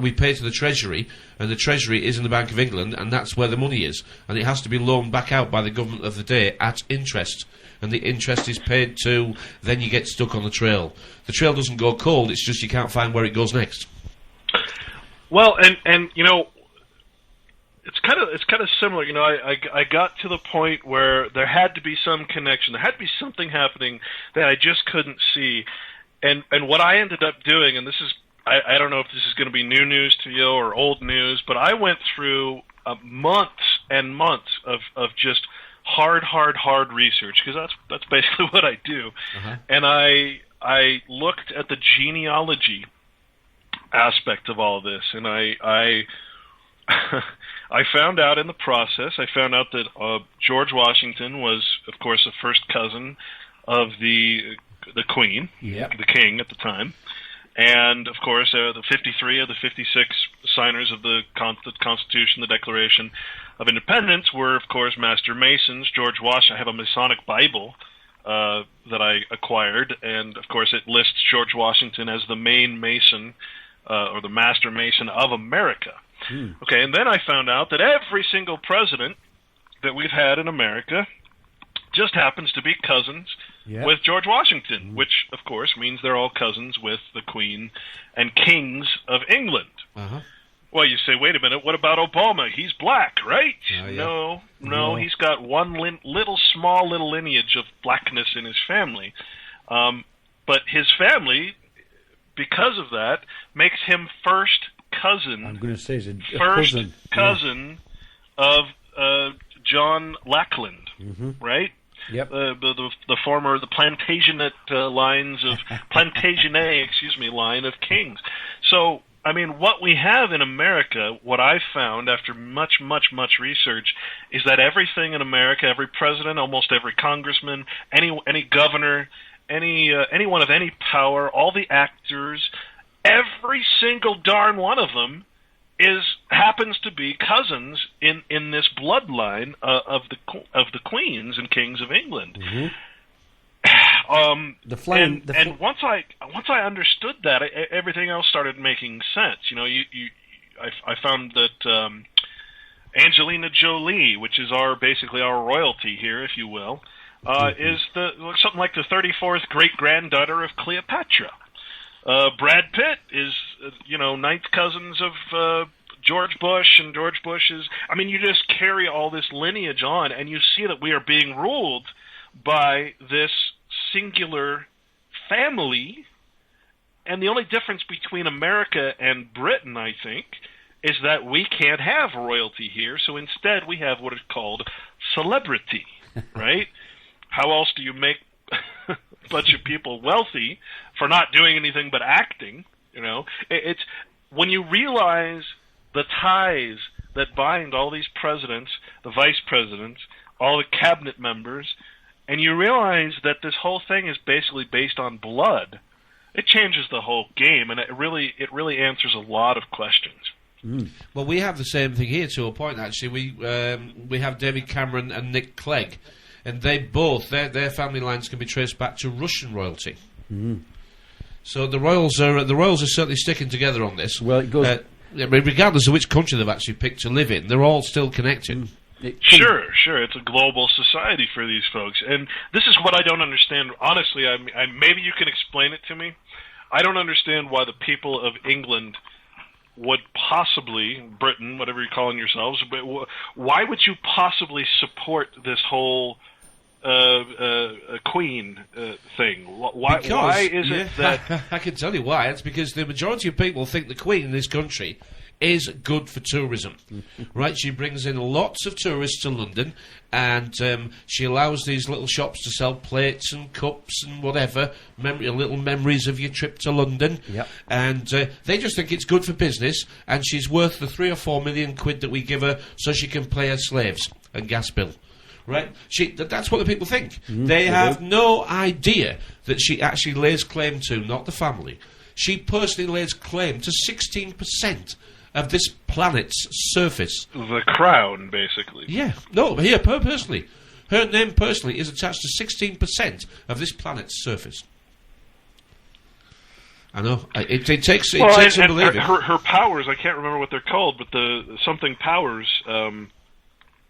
we pay to the Treasury, and the Treasury is in the Bank of England, and that's where the money is. And it has to be loaned back out by the government of the day at interest. And the interest is paid to, then you get stuck on the trail. The trail doesn't go cold, it's just you can't find where it goes next. Well, and you know, it's kind of similar. You know, I got to the point where there had to be some connection. There had to be something happening that I just couldn't see. And what I ended up doing, and this is, I don't know if this is going to be new news to you or old news, but I went through months and months of just hard research, because that's basically what I do. And I looked at the genealogy aspect of all this, and I I found out in the process, that George Washington was, of course, a first cousin of the Queen, the King at the time, and of course the 53 of the 56 signers of the Constitution, the Declaration of Independence, were of course Master Masons. George Washington. I have a Masonic Bible that I acquired, and of course it lists George Washington as the main Mason or the Master Mason of America. Okay, and then I found out that every single president that we've had in America just happens to be cousins with George Washington, which, of course, means they're all cousins with the Queen and Kings of England. Well, you say, wait a minute, what about Obama? He's black, right? No, he's got one small little lineage of blackness in his family. But his family, because of that, makes him first cousin. I'm going to say he's a cousin of John Lackland, right? Yep. The former Plantagenet line of kings. So, I mean, what we have in America, what I found after much research, is that everything in America, every president, almost every congressman, any governor, anyone of any power, all the actors, every single darn one of them happens to be cousins in this bloodline of the queens and kings of England. And once I understood that, everything else started making sense. You know, I found that Angelina Jolie, which is basically our royalty here, if you will, is something like the 34th great granddaughter of Cleopatra. Brad Pitt is, ninth cousins of George Bush, and George Bush is... I mean, you just carry all this lineage on, and you see that we are being ruled by this singular family, and the only difference between America and Britain, I think, is that we can't have royalty here, so instead we have what is called celebrity, right? How else do you make a bunch of people wealthy for not doing anything but acting? It's when you realize the ties that bind all these presidents, the vice presidents, all the cabinet members, and you realize that this whole thing is basically based on blood, it changes the whole game, and it really answers a lot of questions. Well, we have the same thing here to a point, actually. We have David Cameron and Nick Clegg, and they both, their family lines can be traced back to Russian royalty. So the royals are certainly sticking together on this. Well, it goes... regardless of which country they've actually picked to live in, they're all still connected. Sure. It's a global society for these folks. And this is what I don't understand. Honestly, maybe you can explain it to me. I don't understand why the people of England would possibly, Britain, whatever you're calling yourselves, but why would you possibly support this whole Queen thing? Why is it that... I can tell you why. It's because the majority of people think the Queen in this country is good for tourism, right? She brings in lots of tourists to London, and she allows these little shops to sell plates and cups and whatever, little memories of your trip to London. Yep. And they just think it's good for business, and she's worth the 3 or 4 million quid that we give her so she can pay her slaves and gas bill. Right? That's what the people think. They have no idea that she actually lays claim to, not the family. She personally lays claim to 16% of this planet's surface. The crown, basically. Yeah. No, here, personally. Her name personally is attached to 16% of this planet's surface. I know. It takes some believing. Her powers, I can't remember what they're called, but the something powers,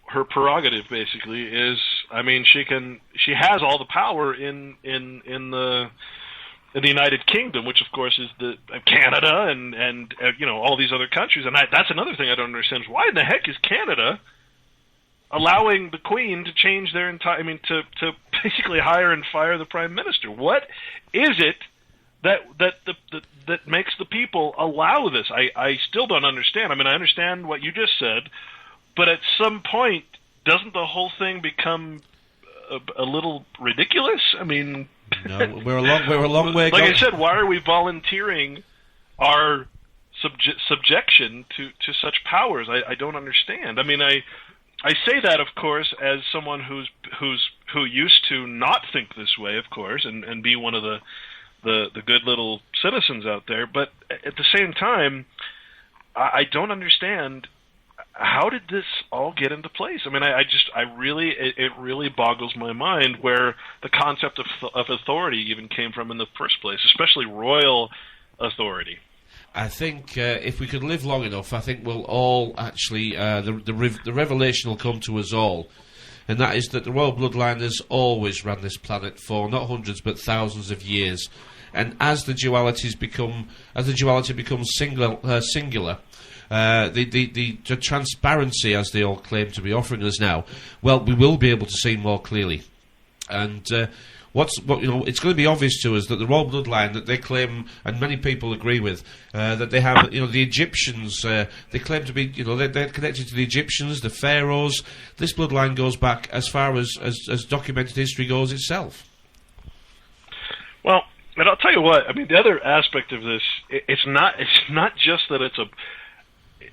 her prerogative basically is, I mean, she has all the power in the United Kingdom, which of course is the Canada and you know, all these other countries. And that's another thing I don't understand is why in the heck is Canada allowing the Queen to change their entire, I mean, to basically hire and fire the Prime Minister? What is it that makes the people allow this? I still don't understand. I mean, I understand what you just said, but at some point, doesn't the whole thing become a little ridiculous? I mean, no, we're a long way. Like I said, why are we volunteering our subjection to such powers? I don't understand. I mean, I say that, of course, as someone who used to not think this way, of course, and be one of the good little citizens out there. But at the same time, I don't understand. How did this all get into place? I mean, it really boggles my mind where the concept of authority even came from in the first place, especially royal authority. I think if we could live long enough, I think we'll all actually, the revelation will come to us all, and that is that the royal bloodline has always ran this planet for not hundreds but thousands of years. And as the duality becomes singular, the transparency, as they all claim to be offering us now, well, we will be able to see more clearly. And it's going to be obvious to us that the royal bloodline that they claim, and many people agree with, that they have, the Egyptians, they claim to be, they're connected to the Egyptians, the pharaohs. This bloodline goes back as far as documented history goes itself. Well, and I'll tell you what, I mean, the other aspect of this, it's not just that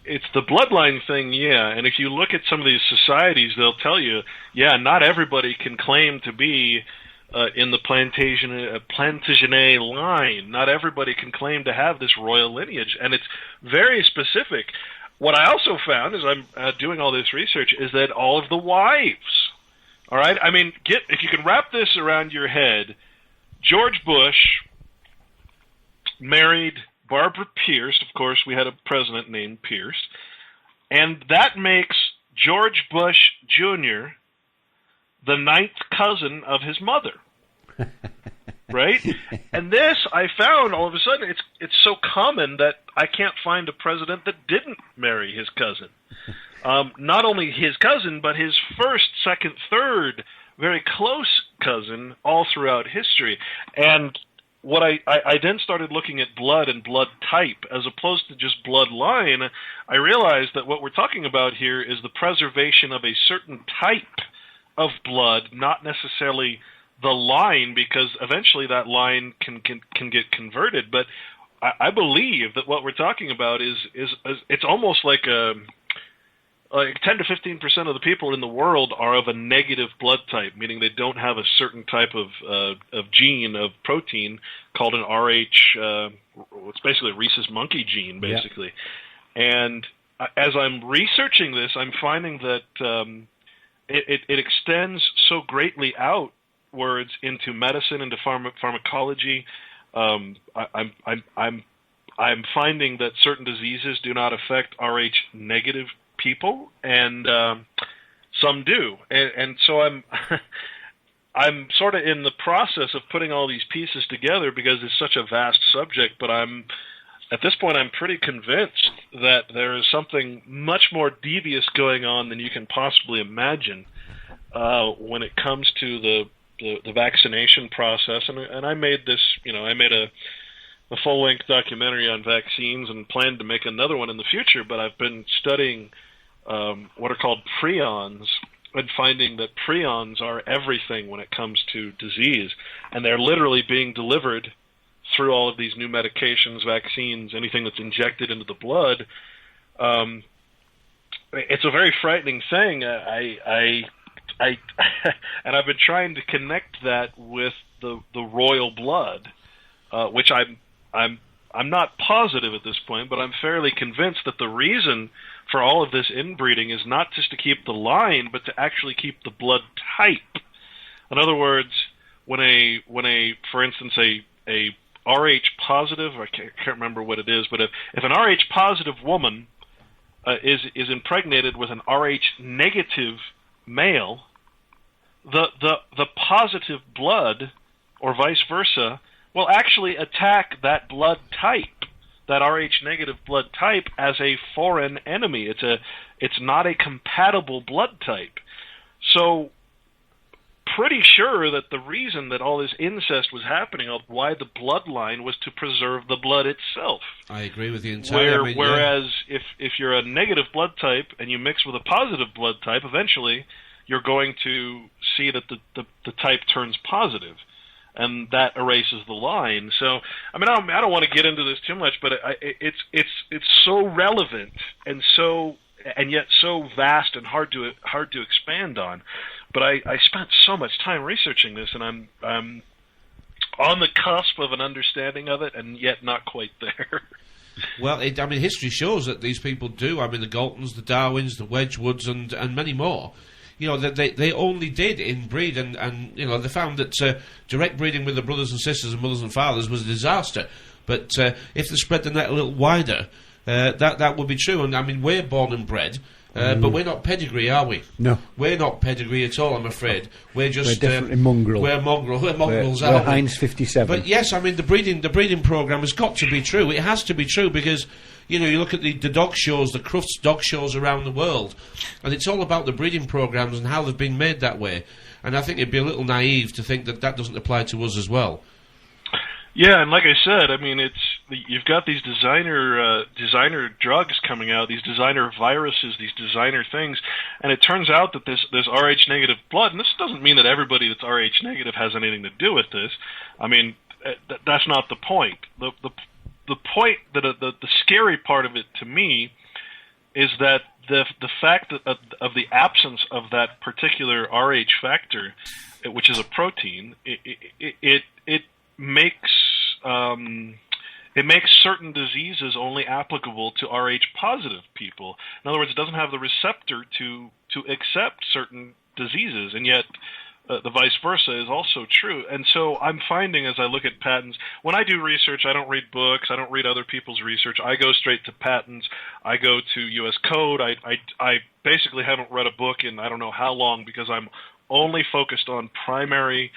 it's the bloodline thing, yeah, and if you look at some of these societies, they'll tell you, yeah, not everybody can claim to be in the Plantagenet line. Not everybody can claim to have this royal lineage, and it's very specific. What I also found, as I'm doing all this research, is that all of the wives, all right, I mean, if you can wrap this around your head, George Bush married Barbara Pierce. Of course, we had a president named Pierce. And that makes George Bush Jr. the 9th cousin of his mother. Right? And this, I found, all of a sudden, it's so common that I can't find a president that didn't marry his cousin. Not only his cousin, but his first, second, third, very close cousin all throughout history. And what I then started looking at blood and blood type as opposed to just bloodline. I realized that what we're talking about here is the preservation of a certain type of blood, not necessarily the line, because eventually that line can get converted. But I believe that what we're talking about is it's almost like 10 to 15% of the people in the world are of a negative blood type, meaning they don't have a certain type of gene, of protein, called an RH, it's basically a rhesus monkey gene, basically. Yeah. And as I'm researching this, I'm finding that it extends so greatly outwards into medicine, into pharmacology. I'm finding that certain diseases do not affect RH negative people, and some do, and so I'm sort of in the process of putting all these pieces together because it's such a vast subject. But at this point I'm pretty convinced that there is something much more devious going on than you can possibly imagine when it comes to the vaccination process. And I made this, I made a full-length documentary on vaccines and plan to make another one in the future, but I've been studying what are called prions and finding that prions are everything when it comes to disease, and they're literally being delivered through all of these new medications, vaccines, anything that's injected into the blood. It's a very frightening thing. And I've been trying to connect that with the royal blood, which I'm not positive at this point, but I'm fairly convinced that the reason for all of this inbreeding is not just to keep the line, but to actually keep the blood type. In other words, when a for instance a Rh positive, I can't remember what it is, but if an Rh positive woman is impregnated with an Rh negative male, the positive blood, or vice versa, will actually attack that blood type, that Rh negative blood type, as a foreign enemy. It's not a compatible blood type. So, pretty sure that the reason that all this incest was happening, why the bloodline, was to preserve the blood itself. I agree with you entirely. Whereas if you're a negative blood type and you mix with a positive blood type, eventually you're going to see that the type turns positive, and that erases the line. So, I mean, I don't want to get into this too much, but it's so relevant and yet so vast and hard to expand on. But I spent so much time researching this, and I'm on the cusp of an understanding of it, and yet not quite there. Well, history shows that these people do. I mean, the Galtons, the Darwins, the Wedgwoods, and many more. You know, that they only did inbreed, and you know, they found that direct breeding with the brothers and sisters and mothers and fathers was a disaster. But if they spread the net a little wider, that would be true. And I mean, we're born and bred. But we're not pedigree, are we? No. We're not pedigree at all, I'm afraid. We're just... We're definitely mongrel. We're mongrels, we're aren't we? Heinz 57. But yes, I mean, the breeding programme has got to be true. It has to be true because, you know, you look at the dog shows, the Crufts dog shows around the world, and it's all about the breeding programmes and how they've been made that way. And I think it'd be a little naive to think that that doesn't apply to us as well. Yeah, and like I said, I mean, you've got these designer drugs coming out, these designer viruses, these designer things, and it turns out that this Rh negative blood, and this doesn't mean that everybody that's Rh negative has anything to do with this. I mean, that's not the point. The point that the scary part of it to me is that the fact that of the absence of that particular Rh factor, which is a protein, it makes certain diseases only applicable to Rh positive people. In other words, it doesn't have the receptor to accept certain diseases, and yet the vice versa is also true. And so I'm finding, as I look at patents, when I do research, I don't read books, I don't read other people's research, I go straight to patents, I go to U.S. Code, I basically haven't read a book in I don't know how long, because I'm only focused on primary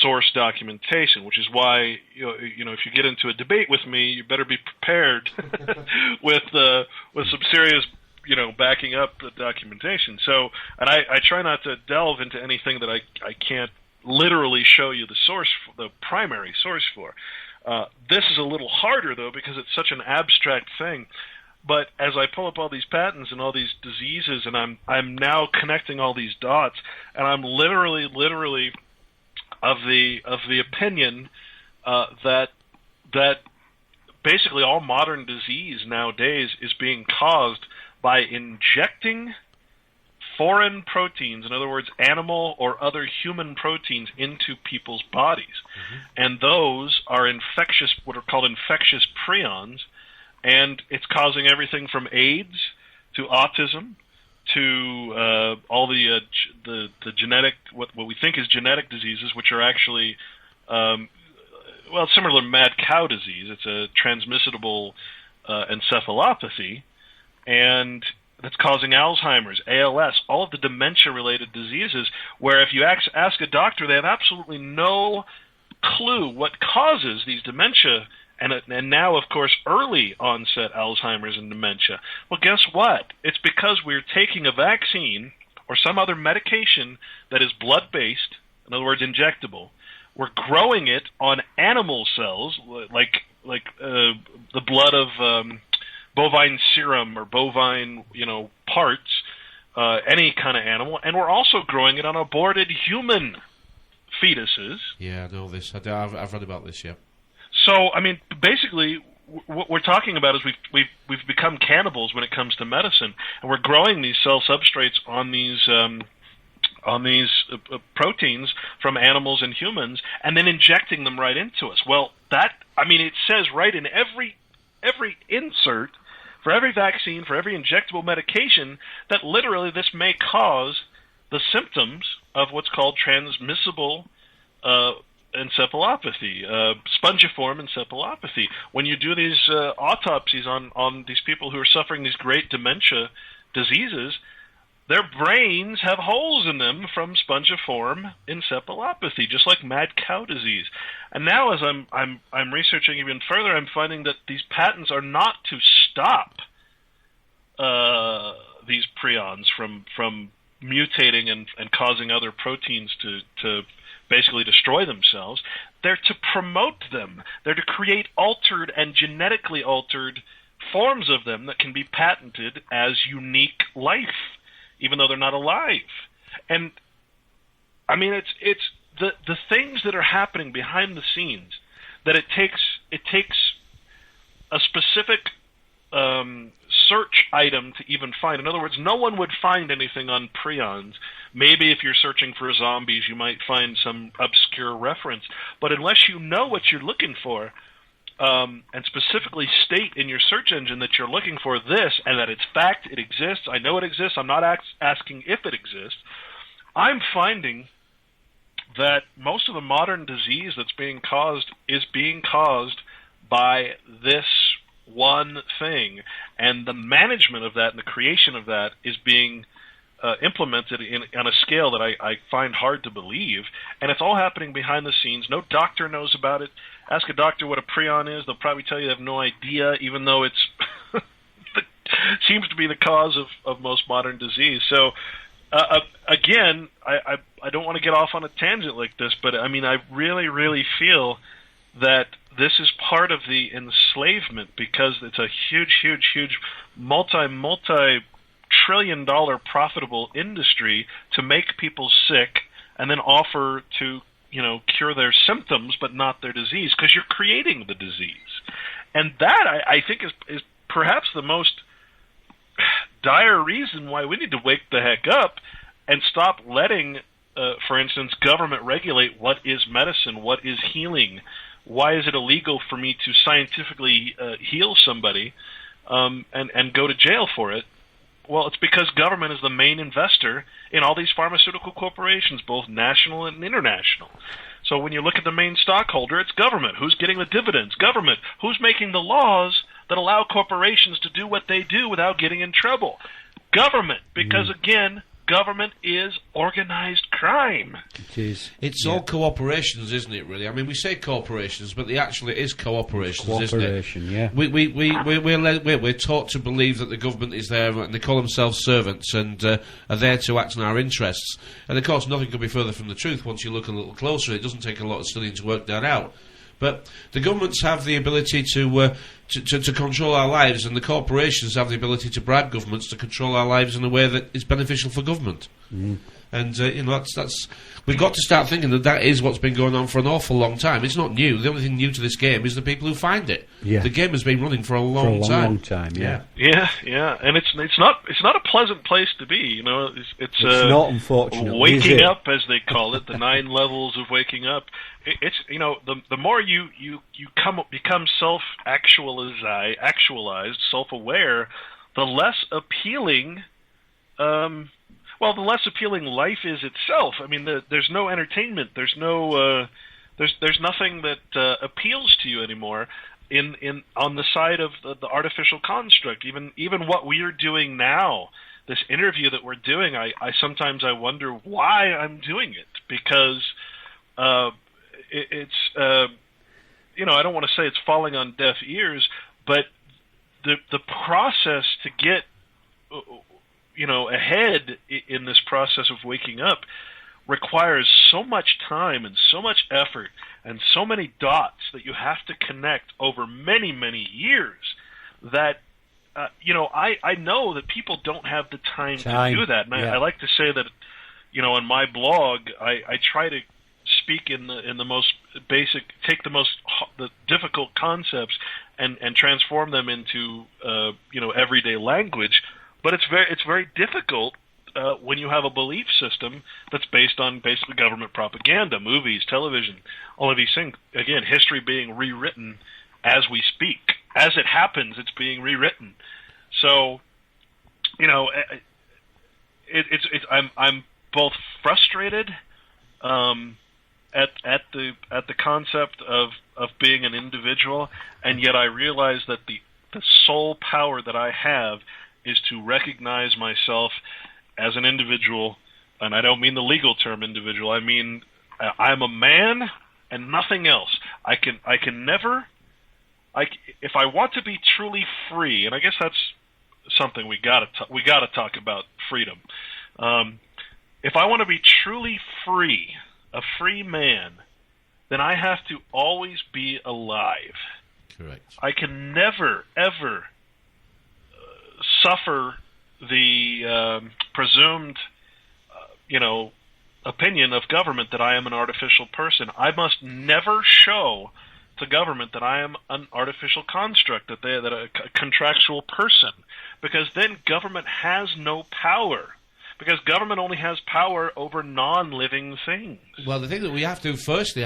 source documentation, which is why you know if you get into a debate with me, you better be prepared with some serious backing up the documentation. So, and I try not to delve into anything that I can't literally show you the source, the primary source for. This is a little harder though because it's such an abstract thing. But as I pull up all these patents and all these diseases, and I'm now connecting all these dots, and I'm literally of the opinion that basically all modern disease nowadays is being caused by injecting foreign proteins, in other words, animal or other human proteins, into people's bodies. Mm-hmm. And those are infectious, what are called infectious prions, and it's causing everything from AIDS to autism to all the genetic, what we think is genetic diseases, which are actually, similar to mad cow disease. It's a transmissible encephalopathy, and that's causing Alzheimer's, ALS, all of the dementia-related diseases, where if you ask a doctor, they have absolutely no clue what causes these dementia and now, of course, early onset Alzheimer's and dementia. Well, guess what? It's because we're taking a vaccine or some other medication that is blood-based, in other words, injectable. We're growing it on animal cells, like the blood of bovine serum or bovine, parts, any kind of animal, and we're also growing it on aborted human fetuses. Yeah, I know this. I've read about this. Yeah. So, I mean, basically, what we're talking about is we've become cannibals when it comes to medicine, and we're growing these cell substrates on these proteins from animals and humans, and then injecting them right into us. Well, it says right in every insert, for every vaccine, for every injectable medication, that literally this may cause the symptoms of what's called transmissible encephalopathy, spongiform encephalopathy. When you do these autopsies on these people who are suffering these great dementia diseases, their brains have holes in them from spongiform encephalopathy, just like mad cow disease. And now, as I'm researching even further, I'm finding that these patents are not to stop these prions from mutating and causing other proteins to basically destroy themselves. They're to promote them. They're to create altered and genetically altered forms of them that can be patented as unique life, even though they're not alive. And I mean, it's the things that are happening behind the scenes that it takes a specific search item to even find. In other words, no one would find anything on prions. Maybe if you're searching for zombies, you might find some obscure reference. But unless you know what you're looking for, and specifically state in your search engine that you're looking for this and that it's fact, it exists, I know it exists, I'm not asking if it exists, I'm finding that most of the modern disease that's being caused is being caused by this one thing, and the management of that and the creation of that is being implemented on a scale that I find hard to believe, and it's all happening behind the scenes. No doctor knows about it. Ask a doctor what a prion is, they'll probably tell you they have no idea, even though it's seems to be the cause of most modern disease. So again, I don't want to get off on a tangent like this, but I mean, I really, really feel that this is part of the enslavement, because it's a huge multi-trillion-dollar profitable industry to make people sick and then offer to, cure their symptoms but not their disease, because you're creating the disease. And that, I think, is perhaps the most dire reason why we need to wake the heck up and stop letting, for instance, government regulate what is medicine, what is healing. Why is it illegal for me to scientifically heal somebody and go to jail for it? Well, it's because government is the main investor in all these pharmaceutical corporations, both national and international. So when you look at the main stockholder, it's government. Who's getting the dividends? Government. Who's making the laws that allow corporations to do what they do without getting in trouble? Government. Because, again, government is organized crime. It is. It's all cooperations, isn't it, really? I mean, we say corporations, but actually it is cooperations, isn't it? Cooperation, yeah. We're taught to believe that the government is there, and they call themselves servants, and are there to act in our interests. And, of course, nothing could be further from the truth once you look a little closer. It doesn't take a lot of studying to work that out. But the governments have the ability to control our lives, and the corporations have the ability to bribe governments to control our lives in a way that is beneficial for government. And that's we've got to start thinking that is what's been going on for an awful long time. It's not new. The only thing new to this game is the people who find it. Yeah. The game has been running for a long time. Yeah. Yeah, and it's not a pleasant place to be. It's not, unfortunately. Waking up, as they call it, the 9 levels of waking up. It's the more you become actualized, self-aware, the less appealing. The less appealing life is itself. I mean, there's no entertainment. There's no. There's nothing that appeals to you anymore. On the side of the artificial construct, even what we are doing now, this interview that we're doing, I sometimes wonder why I'm doing it, because it's I don't want to say it's falling on deaf ears, but the process to get ahead in this process of waking up, requires so much time and so much effort and so many dots that you have to connect over many, many years that, I know that people don't have the time to do that. And I like to say that, on my blog, I try to speak in the most basic, take the difficult concepts and transform them into, everyday language. But it's very difficult when you have a belief system that's based on basically government propaganda, movies, television, all of these things. Again, history being rewritten as we speak. As it happens, it's being rewritten. So, I'm both frustrated at the concept of being an individual, and yet I realize that the sole power that I have is to recognize myself as an individual, and I don't mean the legal term individual. I mean I'm a man and nothing else. If I want to be truly free, and I guess that's something we gotta talk about, freedom. If I want to be truly free, a free man, then I have to always be alive. Correct. I can never, ever suffer the presumed, opinion of government that I am an artificial person. I must never show to government that I am an artificial construct, that a contractual person, because then government has no power. Because government only has power over non-living things. Well, the thing that we have to firstly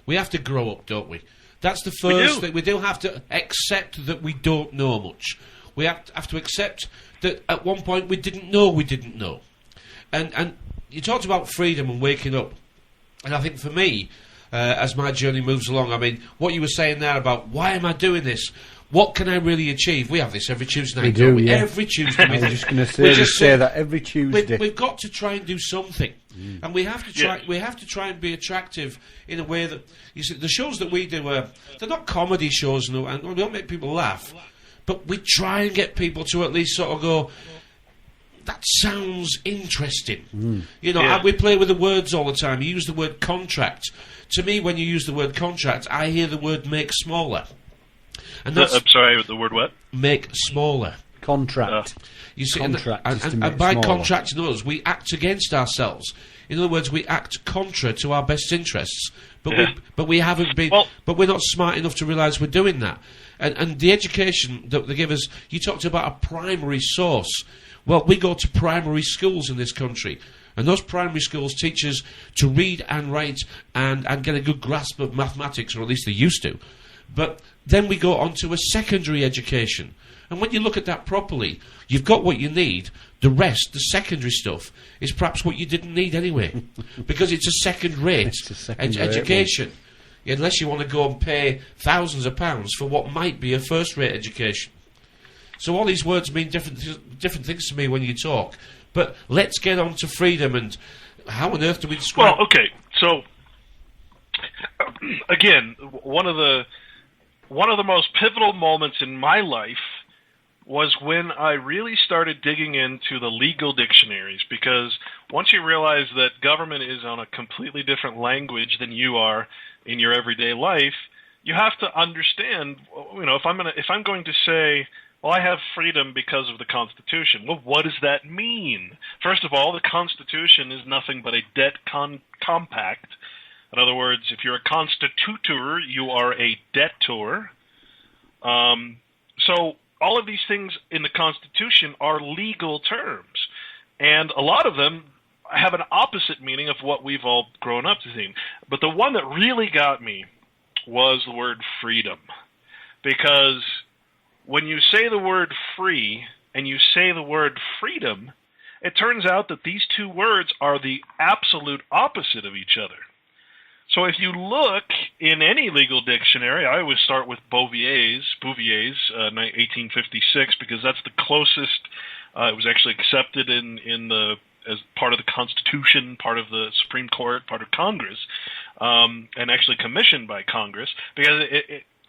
we have to grow up, don't we? That's the first thing. We do have to accept that we don't know much. We have to accept that at one point we didn't know. And you talked about freedom and waking up. And I think for me, as my journey moves along, I mean, what you were saying there about why am I doing this? What can I really achieve? We have this every Tuesday night, don't we? Yeah. Every Tuesday. I was just going to say that every Tuesday. We've got to try and do something, and we have to try. Yeah. We have to try and be attractive in a way that you see. The shows that we do, they're not comedy shows, and we don't make people laugh, but we try and get people to at least sort of go, that sounds interesting. We play with the words all the time. You use the word contract. To me, when you use the word contract, I hear the word make smaller. And I'm sorry, the word what? Make smaller. Contract. You see, contract and by contracting us, we act against ourselves. In other words, we act contra to our best interests. But we haven't been. But we're not smart enough to realise we're doing that. And the education that they give us. You talked about a primary source. Well, we go to primary schools in this country. And those primary schools teach us to read and write and get a good grasp of mathematics, or at least they used to. But then we go on to a secondary education. And when you look at that properly, you've got what you need. The rest, the secondary stuff, is perhaps what you didn't need anyway. Because it's a second-rate education. Unless you want to go and pay thousands of pounds for what might be a first-rate education. So all these words mean different things to me when you talk. But let's get on to freedom, and how on earth do we describe... Well, okay, so, again, one of the most pivotal moments in my life was when I really started digging into the legal dictionaries, because once you realize that government is on a completely different language than you are in your everyday life, you have to understand, if I'm going to say, well, I have freedom because of the Constitution. Well, what does that mean? First of all, the Constitution is nothing but a debt compact. In other words, if you're a constitutor, you are a debtor. So all of these things in the Constitution are legal terms. And a lot of them have an opposite meaning of what we've all grown up to think. But the one that really got me was the word freedom. Because when you say the word free and you say the word freedom, it turns out that these two words are the absolute opposite of each other. So if you look in any legal dictionary, I always start with Bouvier's 1856, because that's the closest. It was actually accepted as part of the Constitution, part of the Supreme Court, part of Congress, and actually commissioned by Congress, because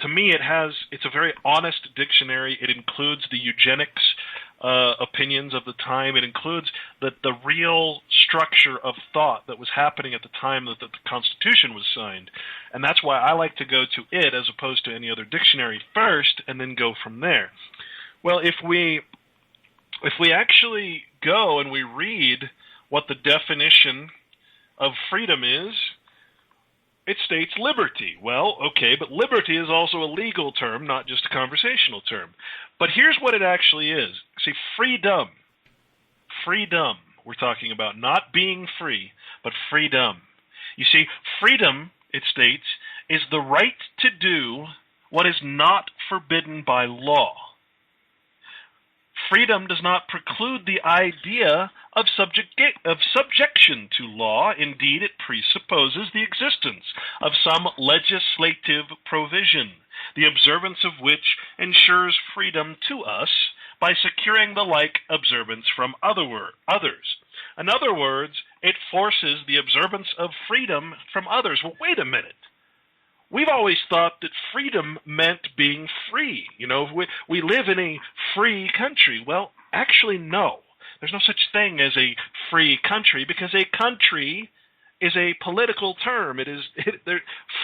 to me, it's a very honest dictionary. It includes the eugenics opinions of the time. It includes the real structure of thought that was happening at the time that the Constitution was signed. And that's why I like to go to it as opposed to any other dictionary first and then go from there. Well, if we actually go and we read what the definition of freedom is, it states liberty. Well, okay, but liberty is also a legal term, not just a conversational term. But here's what it actually is. See, freedom we're talking about, not being free, but freedom. You see, freedom, it states, is the right to do what is not forbidden by law. Freedom does not preclude the idea of subjection to law. Indeed, it presupposes the existence of some legislative provision, the observance of which ensures freedom to us by securing the like observance from others. In other words, it forces the observance of freedom from others. Well, wait a minute. We've always thought that freedom meant being free. You know, we live in a free country. Well, actually, no. There's no such thing as a free country because a country is a political term.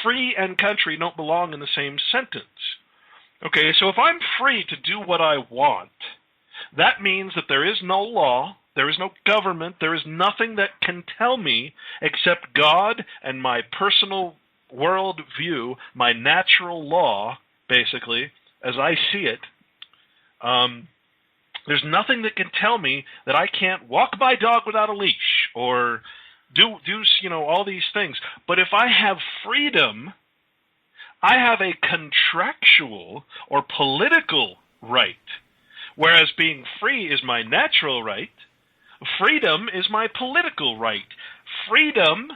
Free and country don't belong in the same sentence. Okay, so if I'm free to do what I want, that means that there is no law, there is no government, there is nothing that can tell me except God and my personal world view, my natural law, basically, as I see it. There's nothing that can tell me that I can't walk my dog without a leash or do all these things. But if I have freedom, I have a contractual or political right. Whereas being free is my natural right, freedom is my political right. Freedom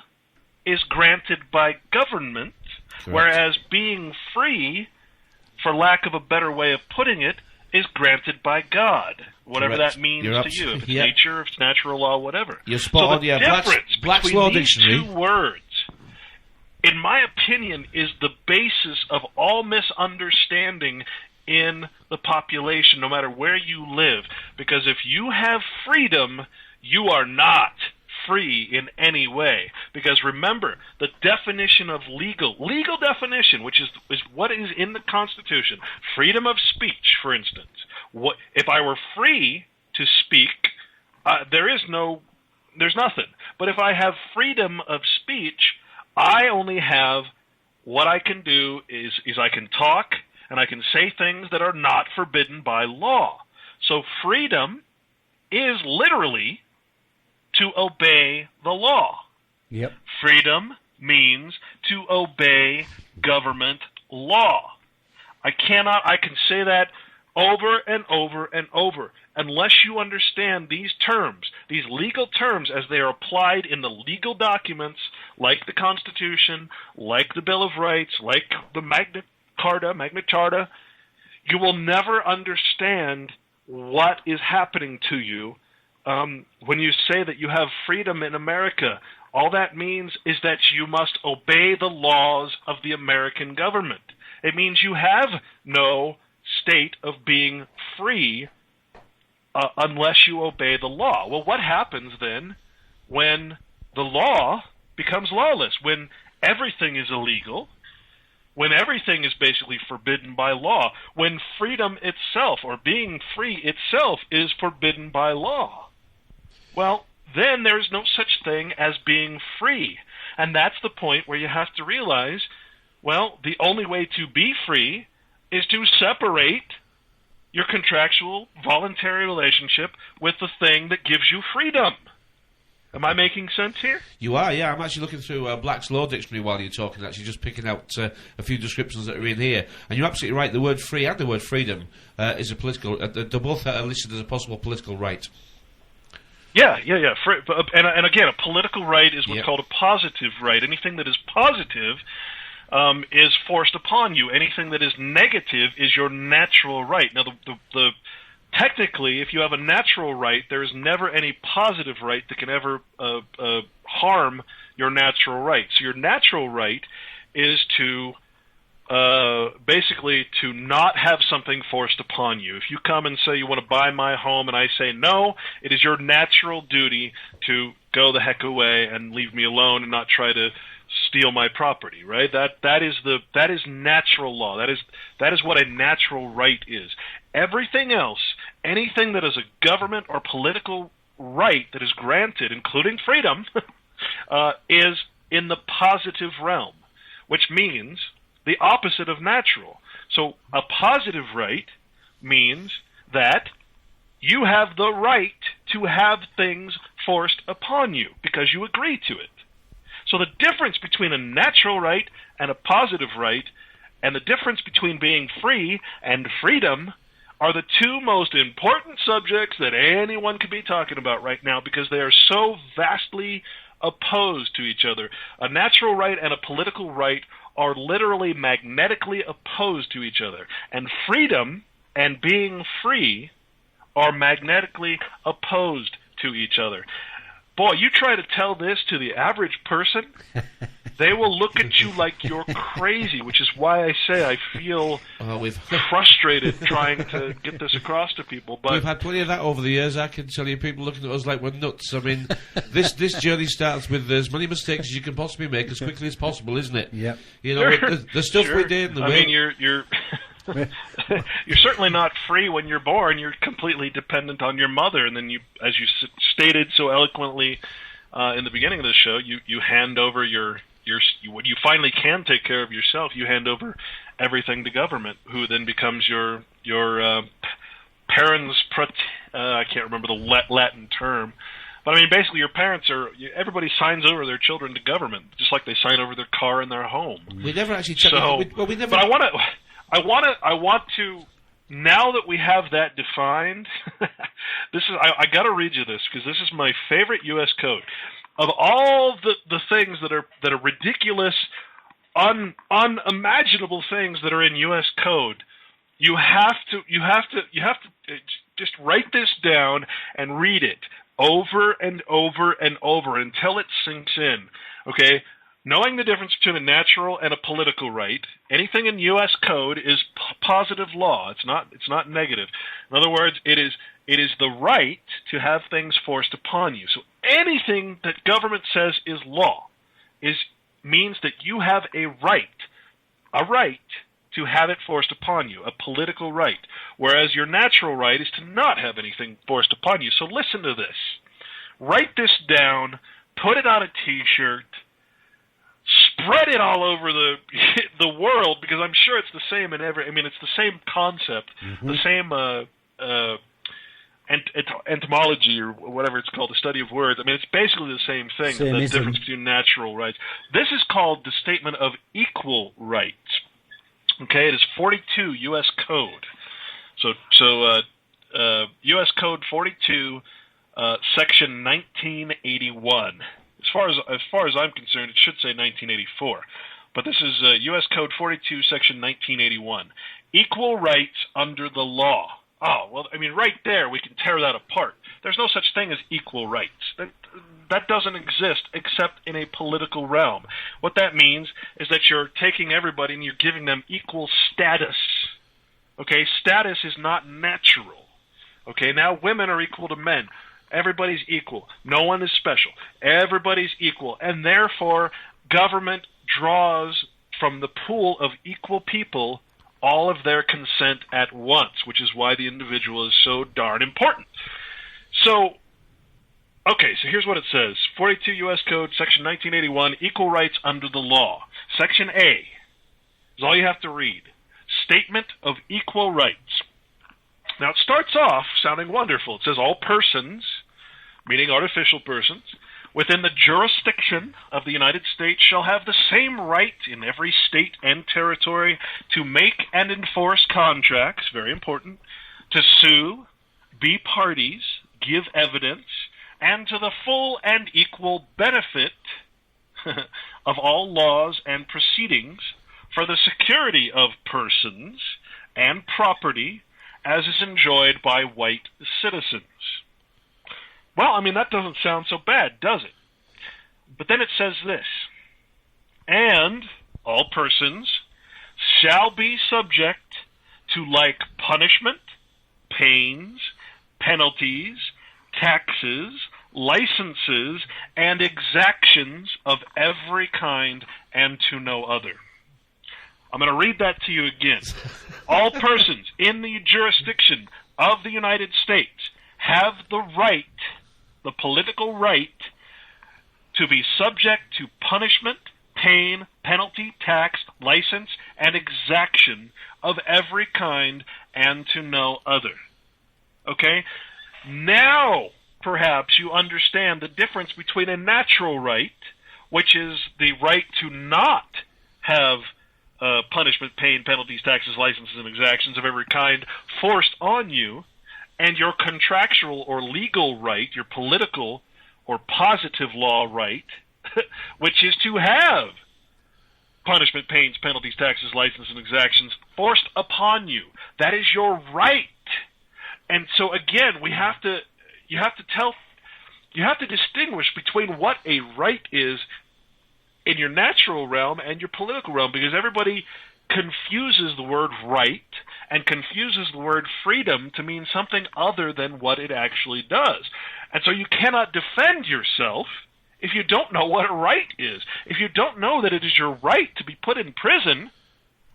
is granted by government, whereas being free, for lack of a better way of putting it, is granted by God, whatever that means to you. If it's nature, if it's natural law, whatever. You're spot on, the difference Black's Law between these Dictionary. two words, in my opinion, is the basis of all misunderstanding in the population, no matter where you live. Because if you have freedom, you are not free in any way. Because remember, the definition of legal definition, which is what is in the Constitution, freedom of speech, for instance. If I were free to speak, there's nothing. But if I have freedom of speech, I only have what I can do is I can talk and I can say things that are not forbidden by law. So freedom is literally to obey the law. Yep. Freedom means to obey government law. I can say that over and over and over. Unless you understand these terms, these legal terms as they are applied in the legal documents, like the Constitution, like the Bill of Rights, like the Magna Charta, you will never understand what is happening to you. When you say that you have freedom in America, all that means is that you must obey the laws of the American government. It means you have no state of being free unless you obey the law. Well, what happens then when the law becomes lawless, when everything is illegal, when everything is basically forbidden by law, when freedom itself or being free itself is forbidden by law? Well, then there is no such thing as being free. And that's the point where you have to realize, well, the only way to be free is to separate your contractual, voluntary relationship with the thing that gives you freedom. Am I making sense here? You are, yeah. I'm actually looking through Black's Law Dictionary while you're talking, actually just picking out a few descriptions that are in here. And you're absolutely right, the word free and the word freedom is a political... they're both listed as a possible political right. Yeah. And again, a political right is what's called a positive right. Anything that is positive is forced upon you. Anything that is negative is your natural right. Now, the technically, if you have a natural right, there is never any positive right that can ever harm your natural right. So your natural right is to basically to not have something forced upon you. If you come and say you want to buy my home and I say no, it is your natural duty to go the heck away and leave me alone and not try to steal my property, right? That is natural law. That is what a natural right is. Everything else, anything that is a government or political right that is granted, including freedom, is in the positive realm, which means the opposite of natural. So a positive right means that you have the right to have things forced upon you because you agree to it. So the difference between a natural right and a positive right, and the difference between being free and freedom, are the two most important subjects that anyone could be talking about right now because they are so vastly opposed to each other. A natural right and a political right are literally magnetically opposed to each other. And freedom and being free are magnetically opposed to each other. Boy, you try to tell this to the average person, they will look at you like you're crazy, which is why I say I feel frustrated trying to get this across to people. But we've had plenty of that over the years. I can tell you, people looking at us like we're nuts. I mean, this journey starts with as many mistakes as you can possibly make as quickly as possible, isn't it? Yep. You know, the stuff we did. I mean, you're you're certainly not free when you're born. You're completely dependent on your mother, and then you, as you stated so eloquently in the beginning of the show, you hand over what you finally can take care of yourself. You hand over everything to government, who then becomes your parens I can't remember the Latin term. But I mean, basically, your parents everybody signs over their children to government, just like they sign over their car and their home. We never actually we never. But I want to, now that we have that defined, I got to read you this because this is my favorite U.S. code. Of all the things that are ridiculous, unimaginable things that are in U.S. code, you have to just write this down and read it over and over and over until it sinks in. Okay? Knowing the difference between a natural and a political right, anything in U.S. code is positive law. It's not negative. In other words, it is the right to have things forced upon you. So anything that government says is law means that you have a right to have it forced upon you, a political right. Whereas your natural right is to not have anything forced upon you. So listen to this. Write this down, put it on a T-shirt, spread it all over the world, because I'm sure it's the same in it's the same concept, the same etymology or whatever it's called, the study of words. I mean, it's basically the same thing, the difference between natural rights. This is called the Statement of Equal Rights. Okay, it is 42 U.S. Code. So U.S. Code 42, Section 1981. As far as I'm concerned, it should say 1984. But this is U.S. Code 42, Section 1981. Equal rights under the law. Oh, well, I mean, right there, we can tear that apart. There's no such thing as equal rights. That doesn't exist except in a political realm. What that means is that you're taking everybody and you're giving them equal status. Okay, status is not natural. Okay, now women are equal to men. Everybody's equal. No one is special. Everybody's equal. And therefore, government draws from the pool of equal people all of their consent at once, which is why the individual is so darn important. So, okay, so here's what it says. 42 U.S. Code, Section 1981, Equal Rights Under the Law. Section A is all you have to read. Statement of Equal Rights. Now, it starts off sounding wonderful. It says all persons, meaning artificial persons, within the jurisdiction of the United States shall have the same right in every state and territory to make and enforce contracts, very important, to sue, be parties, give evidence, and to the full and equal benefit of all laws and proceedings for the security of persons and property as is enjoyed by white citizens. Well, I mean, that doesn't sound so bad, does it? But then it says this, and all persons shall be subject to like punishment, pains, penalties, taxes, licenses, and exactions of every kind, and to no other. I'm going to read that to you again. All persons in the jurisdiction of the United States have the right, the political right, to be subject to punishment, pain, penalty, tax, license, and exaction of every kind, and to no other. Okay? Now, perhaps you understand the difference between a natural right, which is the right to not have punishment, pain, penalties, taxes, licenses, and exactions of every kind forced on you, and your contractual or legal right, your political or positive law right, which is to have punishment, pains, penalties, taxes, licenses, and exactions forced upon you. That is your right. And so again, you have to distinguish between what a right is in your natural realm and your political realm, because everybody confuses the word right and confuses the word freedom to mean something other than what it actually does. And so you cannot defend yourself if you don't know what a right is. If you don't know that it is your right to be put in prison,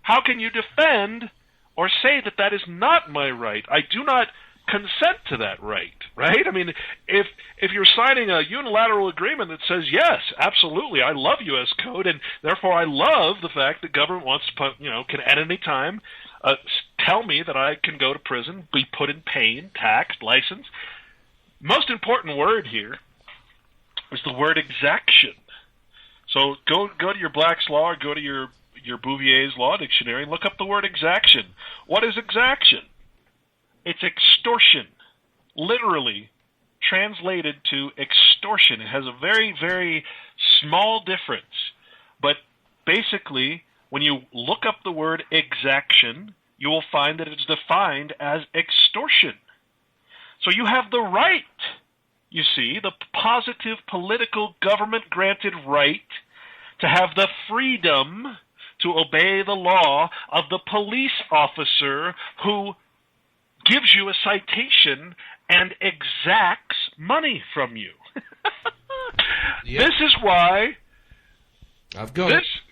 how can you defend or say that that is not my right? I do not consent to that right, right? I mean, if you're signing a unilateral agreement that says, yes, absolutely, I love U.S. code, and therefore I love the fact that government wants to put, can at any time tell me that I can go to prison, be put in pain, taxed, licensed. Most important word here is the word exaction. So go to your Black's Law, or go to your Bouvier's Law Dictionary, and look up the word exaction. What is exaction? It's extortion, literally translated to extortion. It has a very, very small difference. But basically, when you look up the word exaction, you will find that it's defined as extortion. So you have the right, you see, the positive political government-granted right to have the freedom to obey the law of the police officer who gives you a citation and exacts money from you. Yep. This is why I've got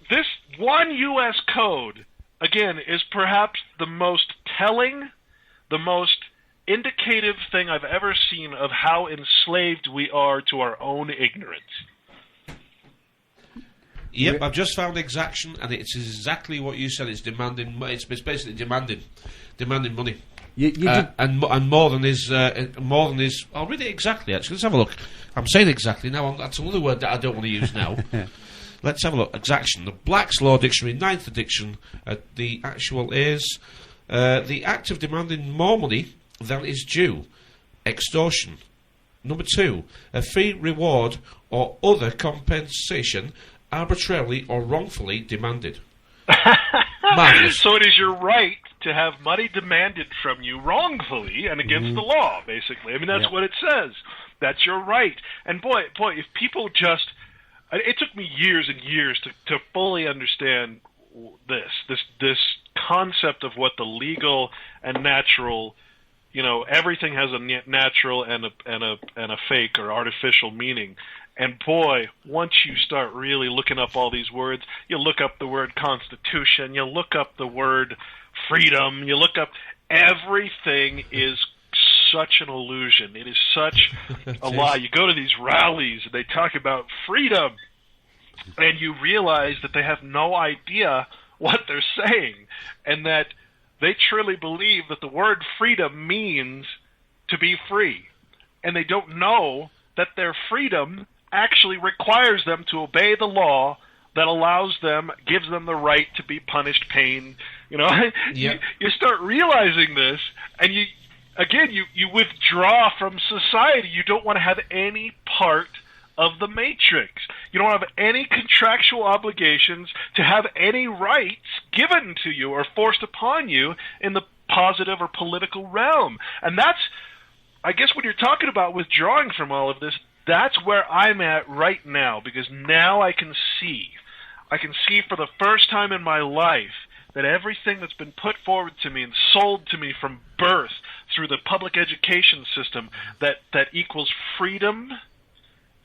this one U.S. code, again, is perhaps the most telling, the most indicative thing I've ever seen of how enslaved we are to our own ignorance. Yep, I've just found exaction, and it's exactly what you said. It's demanding. It's basically demanding money. And more than his. I'll read it exactly. Actually, let's have a look. I'm saying exactly now. That's another word that I don't want to use now. Let's have a look. Exaction. The Black's Law Dictionary, 9th edition. The actual is the act of demanding more money than is due. Extortion. Number 2, a fee, reward, or other compensation arbitrarily or wrongfully demanded. Marvelous. So it is your right to have money demanded from you wrongfully and against the law, basically. I mean, that's what it says. That's your right. And boy, if people just... It took me years and years to fully understand this concept of what the legal and natural... everything has a natural and a fake or artificial meaning. And boy, once you start really looking up all these words, you look up the word constitution, you look up the word freedom, you look up, everything is such an illusion. It is such a lie. You go to these rallies and they talk about freedom, and you realize that they have no idea what they're saying, and that they truly believe that the word freedom means to be free. And they don't know that their freedom actually requires them to obey the law that allows them, gives them the right to be punished, pain. You start realizing this, and you withdraw from society. You don't want to have any part of the matrix. You don't have any contractual obligations to have any rights given to you or forced upon you in the positive or political realm. And that's, I guess, when you're talking about withdrawing from all of this, that's where I'm at right now, because now I can see for the first time in my life that everything that's been put forward to me and sold to me from birth through the public education system that equals freedom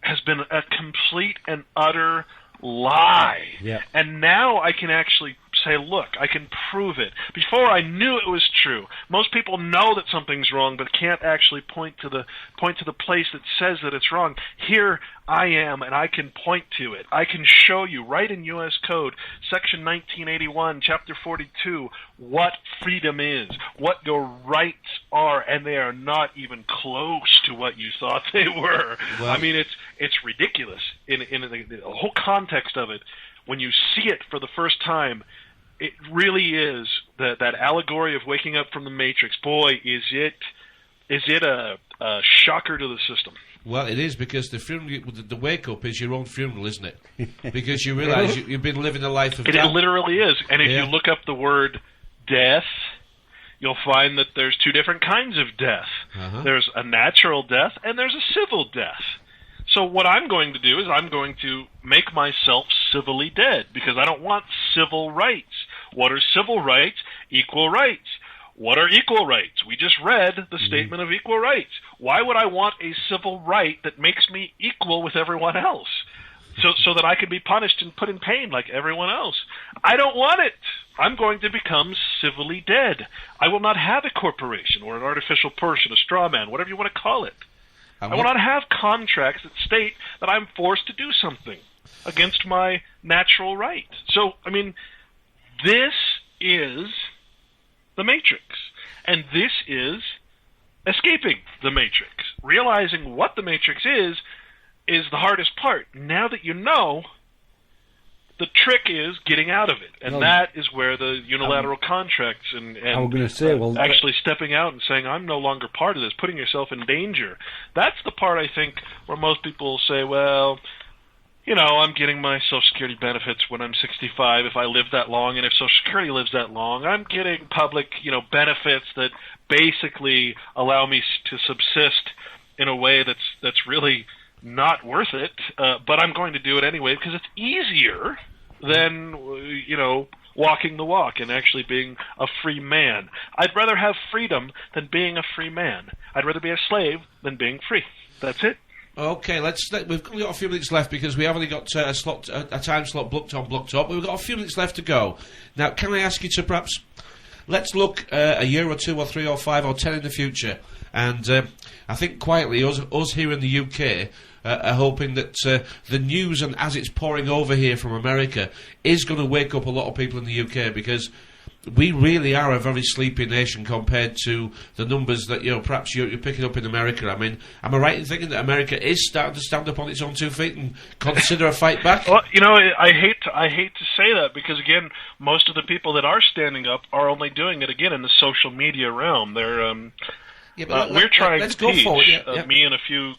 has been a complete and utter lie. Yeah. And now I can actually say, look, I can prove it. Before I knew it was true. Most people know that something's wrong, but can't actually point to the place that says that it's wrong. Here I am, and I can point to it. I can show you right in U.S. Code, Section 1981, Chapter 42, what freedom is, what your rights are, and they are not even close to what you thought they were. Well, I mean, it's ridiculous in the whole context of it. When you see it for the first time, it really is that allegory of waking up from the Matrix. Boy, is it a shocker to the system. Well, it is, because the wake up is your own funeral, isn't it? Because you realise you've been living a life of It death. literally is. And if you look up the word death, you'll find that there's two different kinds of death. Uh-huh. There's a natural death and there's a civil death. So what I'm going to do is I'm going to make myself civilly dead, because I don't want civil rights. What are civil rights? Equal rights. What are equal rights? We just read the Statement of Equal Rights. Why would I want a civil right that makes me equal with everyone else? So that I can be punished and put in pain like everyone else. I don't want it. I'm going to become civilly dead. I will not have a corporation or an artificial person, a straw man, whatever you want to call it. I will not have contracts that state that I'm forced to do something against my natural right. So, I mean, this is the Matrix. And this is escaping the Matrix. Realizing what the Matrix is the hardest part. Now that you know, the trick is getting out of it. And that is where the unilateral contracts and I'm going to say, actually stepping out and saying, I'm no longer part of this, putting yourself in danger. That's the part, I think, where most people say, well, you know, I'm getting my Social Security benefits when I'm 65 if I live that long, and if Social Security lives that long, I'm getting public, benefits that basically allow me to subsist in a way that's really not worth it, but I'm going to do it anyway because it's easier than, walking the walk and actually being a free man. I'd rather have freedom than being a free man. I'd rather be a slave than being free. That's it. Okay, we've only got a few minutes left because we have only got a time slot booked up, but we've got a few minutes left to go. Now, can I ask you to perhaps, let's look a year or 2 or 3 or 5 or 10 in the future, and I think quietly us here in the UK are hoping that the news, and as it's pouring over here from America, is going to wake up a lot of people in the UK, because we really are a very sleepy nation compared to the numbers that perhaps you're picking up in America. I mean, am I right in thinking that America is starting to stand up on its own 2 feet and consider a fight back? Well, I hate to say that, because again, most of the people that are standing up are only doing it again in the social media realm. They're we're trying to teach me and a few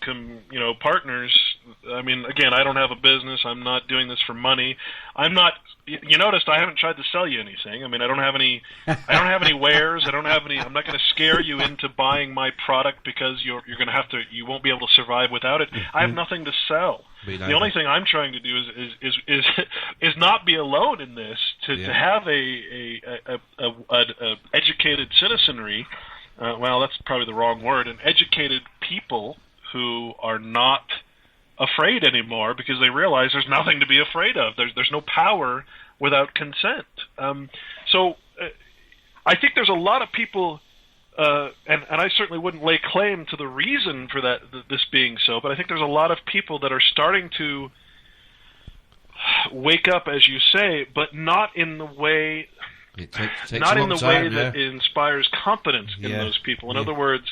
partners. I mean, again, I don't have a business. I'm not doing this for money. I'm not. You noticed I haven't tried to sell you anything. I mean, I don't have any wares. I don't have any. I'm not going to scare you into buying my product because you're going to have to. You won't be able to survive without it. I have nothing to sell. The only thing I'm trying to do is not be alone in this. To have a educated citizenry. Well, that's probably the wrong word. An educated people who are not afraid anymore because they realize there's nothing to be afraid of. There's no power without consent. So I think there's a lot of people, and I certainly wouldn't lay claim to the reason for this being so, but I think there's a lot of people that are starting to wake up, as you say, but not in the way... not in the way that inspires confidence in those people. In other words,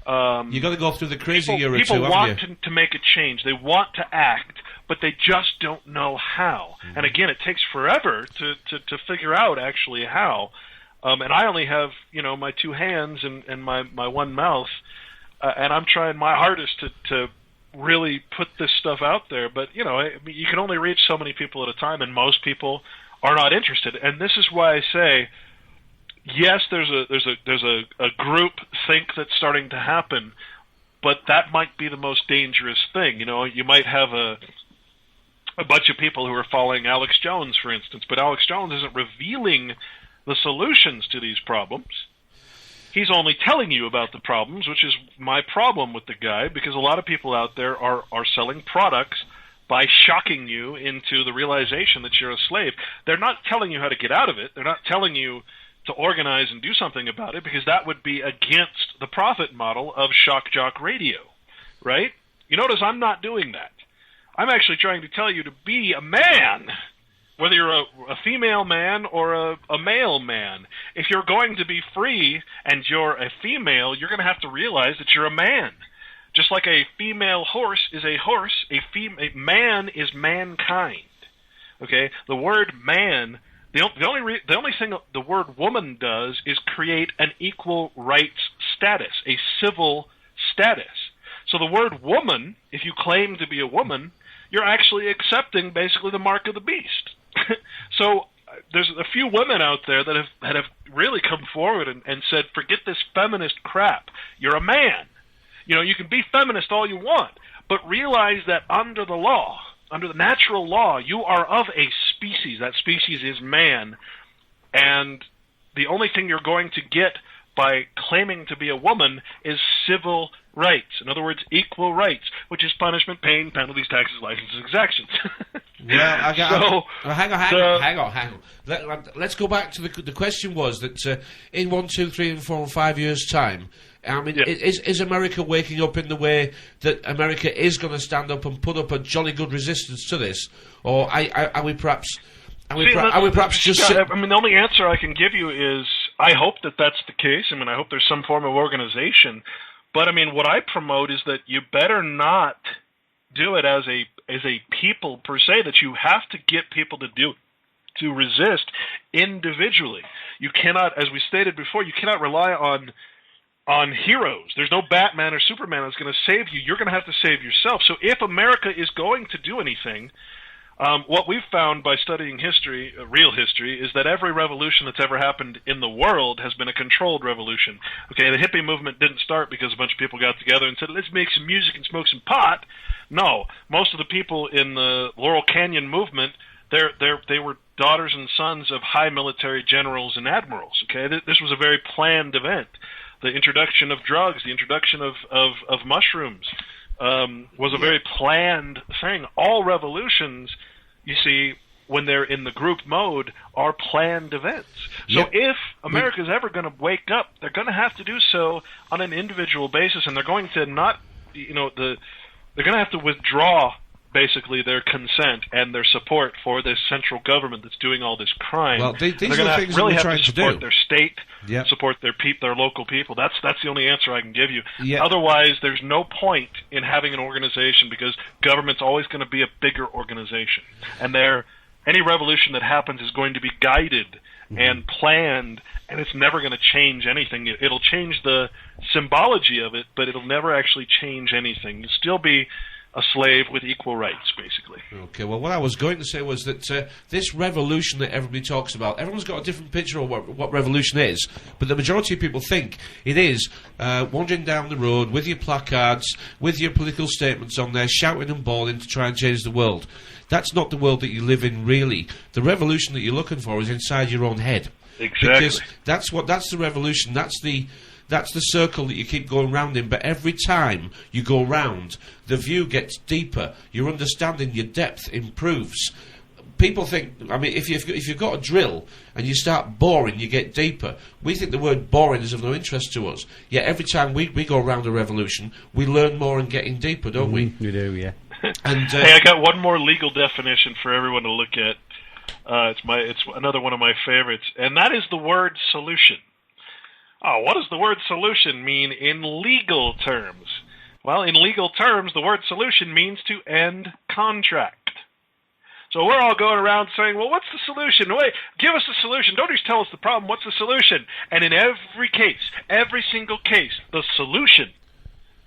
you got to go through the crazy year or two. People want to make a change. They want to act, but they just don't know how. And again, it takes forever to figure out actually how. And I only have my 2 hands and my 1 mouth, and I'm trying my hardest to really put this stuff out there. But you can only reach so many people at a time, and most people are not interested. And this is why I say, yes, there's a group think that's starting to happen, but that might be the most dangerous thing. You might have a bunch of people who are following Alex Jones, for instance, but Alex Jones isn't revealing the solutions to these problems. He's only telling you about the problems, which is my problem with the guy, because a lot of people out there are selling products by shocking you into the realization that you're a slave. They're not telling you how to get out of it. They're not telling you to organize and do something about it, because that would be against the profit model of shock jock radio, right? You notice I'm not doing that. I'm actually trying to tell you to be a man, whether you're a female man or a male man. If you're going to be free and you're a female, you're going to have to realize that you're a man. Just like a female horse is a horse, a man is mankind. Okay? The word man, the only thing the word woman does is create an equal rights status, a civil status. So the word woman, if you claim to be a woman, you're actually accepting basically the mark of the beast. So there's a few women out there that have really come forward and said, forget this feminist crap. You're a man. You know, you can be feminist all you want, but realize that under the law, under the natural law, you are of a species. That species is man. And the only thing you're going to get by claiming to be a woman is civil rights. In other words, equal rights, which is punishment, pain, penalties, taxes, licenses, exactions. Well, hang on. Let's go back to the question was that in 1, 2, 3, and 4, and 5 years' time, I mean, is America waking up in the way that America is going to stand up and put up a jolly good resistance to this, or are we perhaps? I mean, the only answer I can give you is I hope that that's the case. I mean, I hope there's some form of organization. But, I mean, what I promote is that you better not do it as a people per se, that you have to get people to resist individually. You cannot, as we stated before, you cannot rely on heroes. There's no Batman or Superman that's going to save you. You're going to have to save yourself. So if America is going to do anything, what we've found by studying history, real history, is that every revolution that's ever happened in the world has been a controlled revolution. Okay, the hippie movement didn't start because a bunch of people got together and said, let's make some music and smoke some pot. No, most of the people in the Laurel Canyon movement, they were daughters and sons of high military generals and admirals. Okay, this was a very planned event. The introduction of drugs, the introduction of mushrooms, was a very planned thing. All revolutions, you see, when they're in the group mode, are planned events. So if America's ever going to wake up, they're going to have to do so on an individual basis, and they're going to not, they're going to have to withdraw basically their consent and their support for this central government that's doing all this crime. Well, these they're are the things really that we're have trying to to support do. their state, support their local people. That's the only answer I can give you. Otherwise, there's no point in having an organization, because government's always going to be a bigger organization, and any revolution that happens is going to be guided and planned, and it's never going to change anything. It'll change the symbology of it, but it'll never actually change anything. You'll still be a slave with equal rights, basically. Okay, well, what I was going to say was that this revolution that everybody talks about, everyone's got a different picture of what revolution is, but the majority of people think it is wandering down the road with your placards, with your political statements on there, shouting and bawling to try and change the world. That's not the world that you live in, really. The revolution that you're looking for is inside your own head. Exactly. Because that's the revolution, that's the circle that you keep going round in, but every time you go round, the view gets deeper, your understanding, your depth improves. People think, I mean, if you've got a drill and you start boring, you get deeper. We think the word boring is of no interest to us. Yet every time we go around a revolution, we learn more and get in deeper, don't we? We do, yeah. And hey, I got one more legal definition for everyone to look at. It's another one of my favorites, and that is the word solution. Oh, what does the word solution mean in legal terms? Well, in legal terms, the word solution means to end contract. So we're all going around saying, well, what's the solution? Wait, give us the solution. Don't just tell us the problem. What's the solution? And in every case, every single case, the solution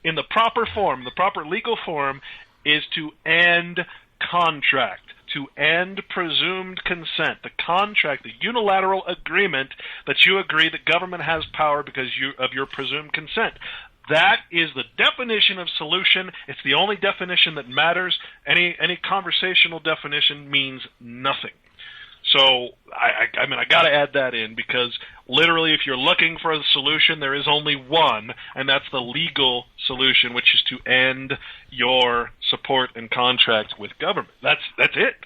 in the proper form, the proper legal form, is to end contract, to end presumed consent, the contract, the unilateral agreement that you agree that government has power because of your presumed consent. That is the definition of solution. It's the only definition that matters. Any conversational definition means nothing. So I mean, I got to add that in, because literally, if you're looking for a solution, there is only one, and that's the legal solution, which is to end your support and contract with government. That's it.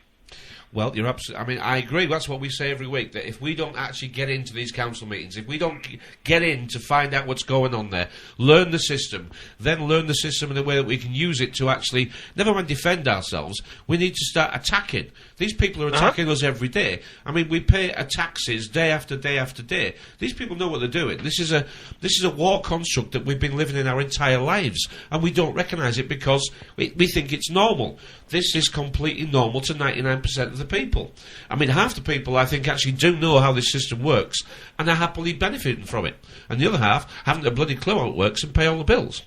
Well, you're absolutely. I mean, I agree. That's what we say every week. That if we don't actually get into these council meetings, if we don't get in to find out what's going on there, learn the system, then learn the system in a way that we can use it to actually, never mind defend ourselves, we need to start attacking. These people are attacking us every day. I mean, we pay taxes day after day after day. These people know what they're doing. This is a war construct that we've been living in our entire lives, and we don't recognise it because we think it's normal. This is completely normal to 99% of the people. I mean, half the people, I think, actually do know how this system works and are happily benefiting from it. And the other half haven't a bloody clue how it works and pay all the bills.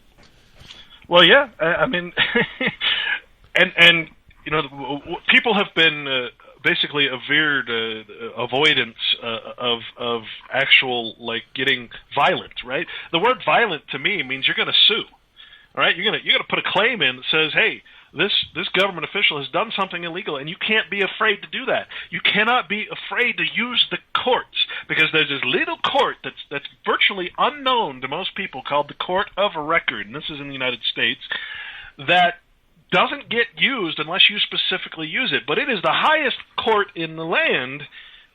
Well, yeah, I mean, and you know, people have been basically a veered avoidance of actual, like, getting violent, right? The word violent to me means you're going to sue, all right? You're going to put a claim in that says, hey, this government official has done something illegal, and you can't be afraid to do that. You cannot be afraid to use the courts, because there's this little court that's virtually unknown to most people called the Court of Record, and this is in the United States, that doesn't get used unless you specifically use it. But it is the highest court in the land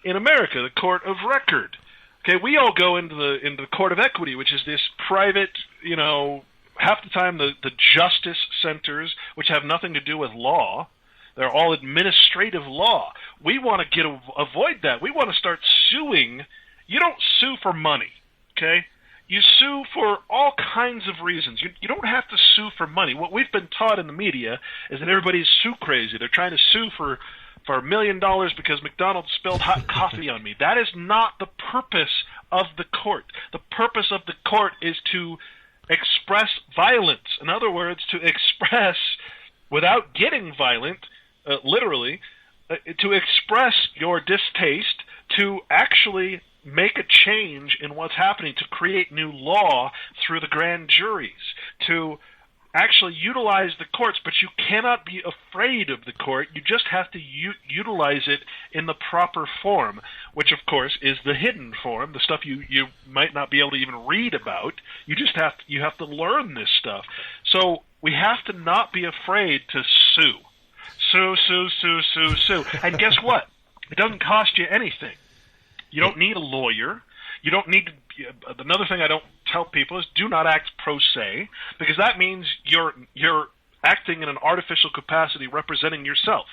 in America, the Court of Record. Okay, we all go into the Court of Equity, which is this private, you know, half the time the justice centers, which have nothing to do with law. They're all administrative law. We want to avoid that. We want to start suing. You don't sue for money, okay? You sue for all kinds of reasons. You don't have to sue for money. What we've been taught in the media is that everybody's sue crazy. They're trying to sue for $1 million because McDonald's spilled hot coffee on me. That is not the purpose of the court. The purpose of the court is to express violence. In other words, to express, without getting violent, literally, to express your distaste, to actually make a change in what's happening, to create new law through the grand juries, to actually utilize the courts. But you cannot be afraid of the court. You just have to utilize it in the proper form, which of course is the hidden form, the stuff you might not be able to even read about. You have to learn this stuff. So we have to not be afraid to sue. Sue. And guess what? It doesn't cost you anything. You don't need a lawyer. You don't need to. Another thing I don't tell people is do not act pro se, because that means you're acting in an artificial capacity representing yourself.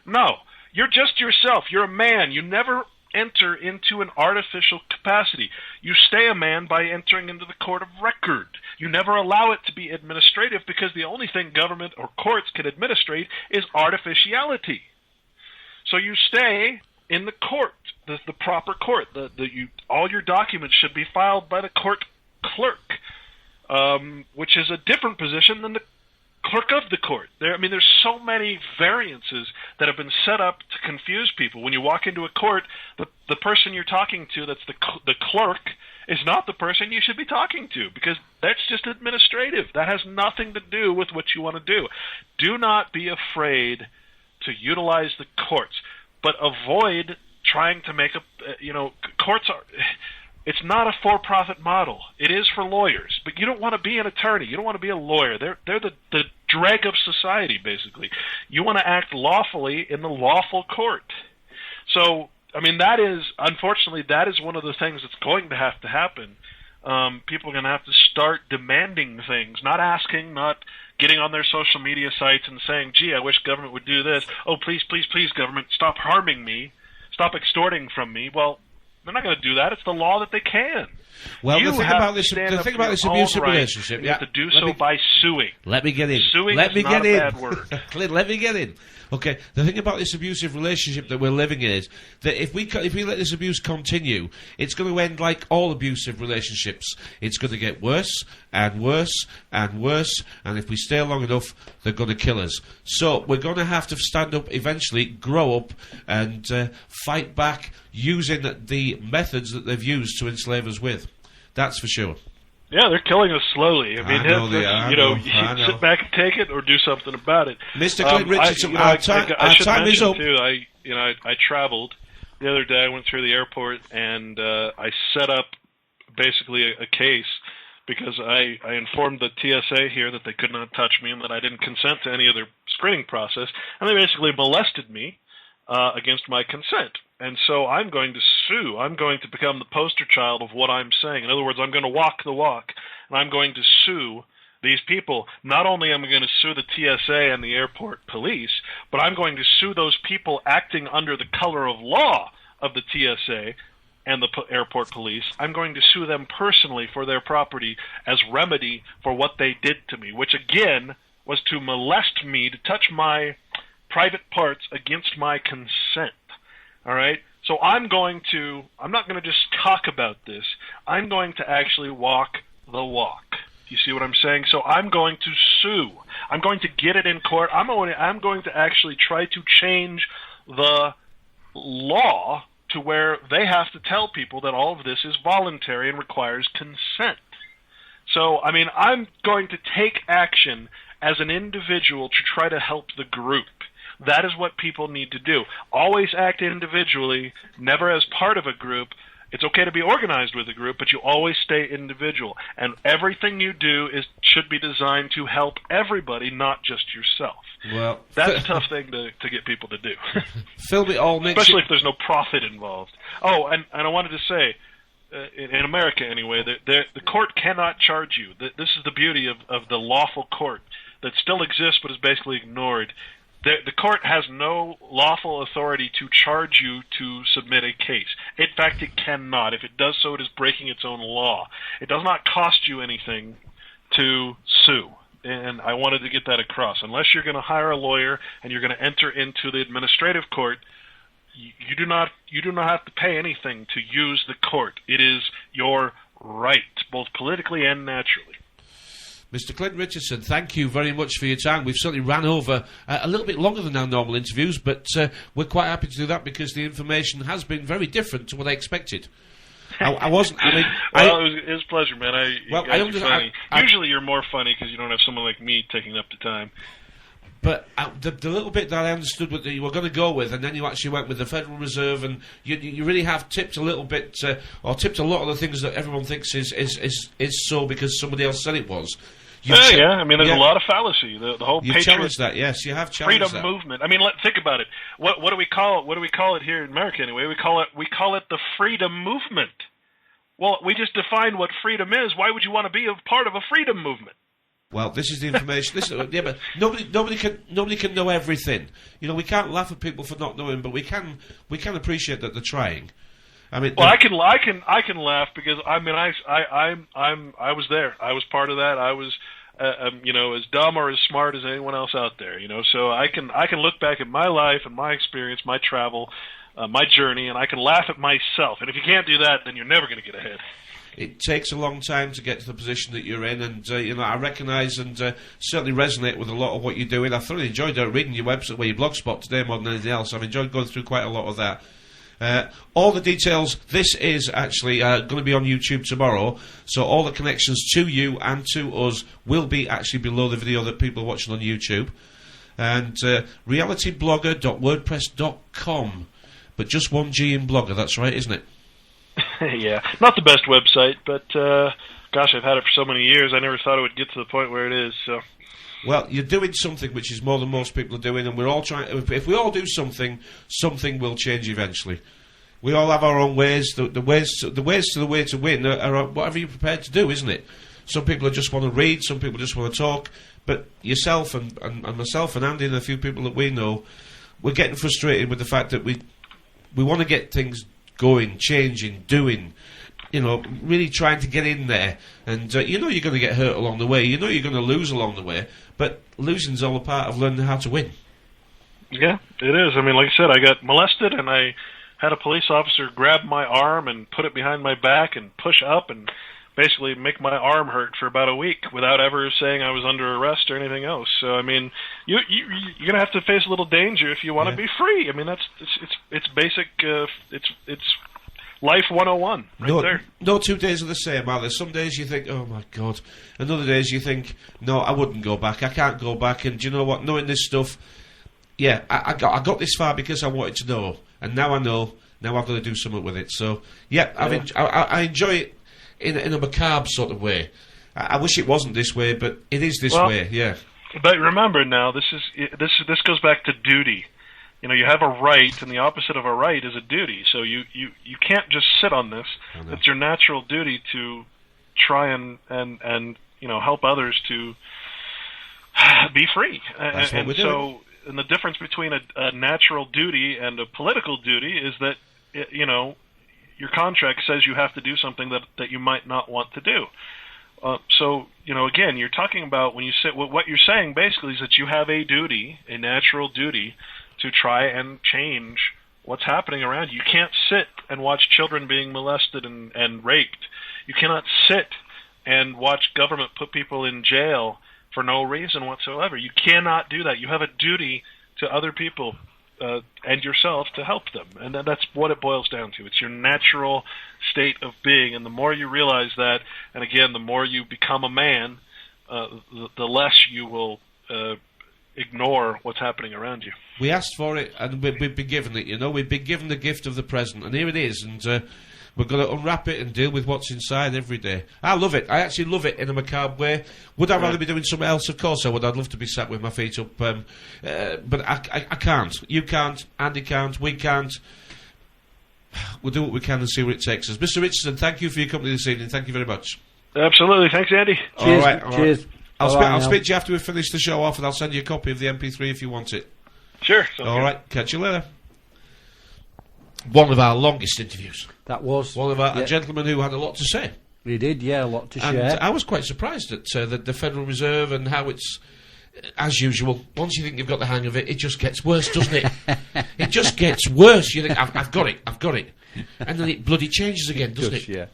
No, you're just yourself. You're a man. You never enter into an artificial capacity. You stay a man by entering into the Court of Record. You never allow it to be administrative, because the only thing government or courts can administrate is artificiality. So you stay in the court, the proper court. All your documents should be filed by the court clerk, which is a different position than the clerk of the court. There's so many variances that have been set up to confuse people. When you walk into a court, the person you're talking to, that's the clerk, is not the person you should be talking to, because that's just administrative. That has nothing to do with what you want to do. Do not be afraid to utilize the courts, but avoid trying to make courts are. It's not a for-profit model. It is for lawyers, but you don't want to be an attorney. You don't want to be a lawyer. They're the dreg of society, basically. You want to act lawfully in the lawful court. So, unfortunately, that is one of the things that's going to happen. People are going to have to start demanding things, not asking, not getting on their social media sites and saying, gee, I wish government would do this. Oh, please, government, stop harming me. Stop extorting from me. Well, they're not going to do that. It's the law that they can. Well, the thing about this abusive relationship, you have to do so by suing. Let me get in. Suing is not a bad word. Clint, let me get in. Okay, the thing about this abusive relationship that we're living in is that if we let this abuse continue, it's going to end like all abusive relationships. It's going to get worse and worse and worse, and if we stay long enough, they're going to kill us. So we're going to have to stand up eventually, grow up, and fight back using the methods that they've used to enslave us with. That's for sure. Yeah, they're killing us slowly. I know. You sit back and take it, or do something about it. Mr. Clint Richardson, our time is up. Too, I traveled the other day I went through the airport and I set up basically a case because I informed the TSA here that they could not touch me and that I didn't consent to any of their screening process, and they basically molested me against my consent. And so I'm going to sue. I'm going to become the poster child of what I'm saying. In other words, I'm going to walk the walk, and I'm going to sue these people. Not only am I going to sue the TSA and the airport police, but I'm going to sue those people acting under the color of law of the TSA and the airport police. I'm going to sue them personally for their property as remedy for what they did to me, which again was to molest me, to touch my private parts against my consent. All right? So I'm not going to just talk about this. I'm going to actually walk the walk. You see what I'm saying? So I'm going to sue. I'm going to get it in court. I'm going to actually try to change the law to where they have to tell people that all of this is voluntary and requires consent. So, I mean, I'm going to take action as an individual to try to help the group. That is what people need to do. Always act individually, never as part of a group. It's okay to be organized with a group, but you always stay individual. And everything you do should be designed to help everybody, not just yourself. Well, that's a tough thing to get people to do. Film it all, especially if there's no profit involved. Oh, and I wanted to say, in America anyway, the court cannot charge you. This is the beauty of the lawful court that still exists but is basically ignored. The court has no lawful authority to charge you to submit a case. In fact, it cannot. If it does so, it is breaking its own law. It does not cost you anything to sue. And I wanted to get that across. Unless you're going to hire a lawyer and you're going to enter into the administrative court, you do not have to pay anything to use the court. It is your right, both politically and naturally. Mr. Clint Richardson, thank you very much for your time. We've certainly ran over a little bit longer than our normal interviews, but we're quite happy to do that because the information has been very different to what I expected. I wasn't. I mean, well, it was a pleasure, man. You're funny. Usually, you're more funny because you don't have someone like me taking up the time. But the little bit that I understood what you were going to go with, and then you actually went with the Federal Reserve, and you really have tipped a little bit, or tipped a lot of the things that everyone thinks is so because somebody else said it was. I mean, there's a lot of fallacy. The whole you challenged that, yes, you have challenged freedom movement. I mean, think about it. What do we call it? What do we call it here in America anyway? We call it the freedom movement. Well, we just defined what freedom is. Why would you want to be a part of a freedom movement? Well, this is the information. But nobody can know everything. You know, we can't laugh at people for not knowing, but we can appreciate that they're trying. I mean, well, I can laugh because I mean I was there. I was part of that. I was as dumb or as smart as anyone else out there. So I can look back at my life and my experience, my travel, my journey, and I can laugh at myself. And if you can't do that, then you're never going to get ahead. It takes a long time to get to the position that you're in, and I recognise and certainly resonate with a lot of what you're doing. I thoroughly enjoyed reading your website, your blogspot today more than anything else. I've enjoyed going through quite a lot of that. All the details, this is actually going to be on YouTube tomorrow, so all the connections to you and to us will be actually below the video that people are watching on YouTube. And realityblogger.wordpress.com, but just one G in blogger, that's right, isn't it? Yeah, not the best website, but gosh, I've had it for so many years, I never thought it would get to the point where it is, so... Well, you're doing something which is more than most people are doing, and we're all trying. If we all do something, something will change eventually. We all have our own ways. The ways to the way to win are whatever you're prepared to do, isn't it? Some people just want to read, some people just want to talk. But yourself and myself and Andy and a few people that we know, we're getting frustrated with the fact that we want to get things going, changing, doing. Really trying to get in there. And you're going to get hurt along the way. You're going to lose along the way. But losing's all a part of learning how to win. Yeah, it is. I mean, like I said, I got molested, and I had a police officer grab my arm and put it behind my back and push up and basically make my arm hurt for about a week without ever saying I was under arrest or anything else. So, I mean, you're going to have to face a little danger if you want to be free. I mean, it's basic, it's Life 101, there. No 2 days are the same, are there? Some days you think, oh my God. And other days you think, no, I wouldn't go back. I can't go back. And do you know what? Knowing this stuff, yeah, I got this far because I wanted to know. And now I know. Now I've got to do something with it. So, yeah, I enjoy it in a macabre sort of way. I wish it wasn't this way, but it is this way, yeah. But remember now, this goes back to duty. You know, you have a right, and the opposite of a right is a duty. So you can't just sit on this. It's your natural duty to try and help others to be free. That's what we're doing. And the difference between a natural duty and a political duty is that your contract says you have to do something that you might not want to do. Again, you're talking about when you sit. What you're saying basically is that you have a duty, a natural duty, to try and change what's happening around you. You can't sit and watch children being molested and raped. You cannot sit and watch government put people in jail for no reason whatsoever. You cannot do that. You have a duty to other people and yourself to help them. And that's what it boils down to. It's your natural state of being. And the more you realize that, and again, the more you become a man, the less you will ignore what's happening around you. We asked for it, and we've been given it, We've been given the gift of the present, and here it is, and we're going to unwrap it and deal with what's inside every day. I love it. I actually love it in a macabre way. Would I rather be doing something else? Of course I would. I'd love to be sat with my feet up, but I can't. You can't. Andy can't. We can't. We'll do what we can and see where it takes us. Mr. Richardson, thank you for your company this evening. Thank you very much. Absolutely. Thanks, Andy. Cheers. All right. Cheers. I'll speak to you after we finish the show off, and I'll send you a copy of the MP3 if you want it. Sure. All right. Catch you later. One of our longest interviews. That was one of a gentleman who had a lot to say. He did, a lot to and share. I was quite surprised at the Federal Reserve and how it's, as usual, once you think you've got the hang of it, it just gets worse, doesn't it? It just gets worse. You think, I've got it. And then it bloody changes again, doesn't it? Yeah.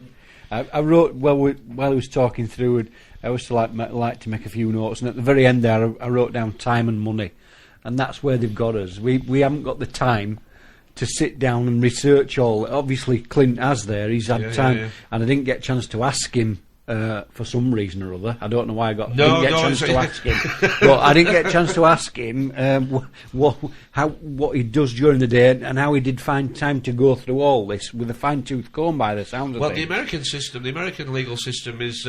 I wrote, while I was talking through it, I always like to make a few notes, and at the very end there, I wrote down time and money, and that's where they've got us. We haven't got the time to sit down and research all. Obviously, Clint has there. He's had time, and I didn't get a chance to ask him for some reason or other. I don't know why I didn't get a chance to ask him. But I didn't get a chance to ask him what he does during the day and how he did find time to go through all this with a fine-tooth comb by the sound of it. Well, the American legal system is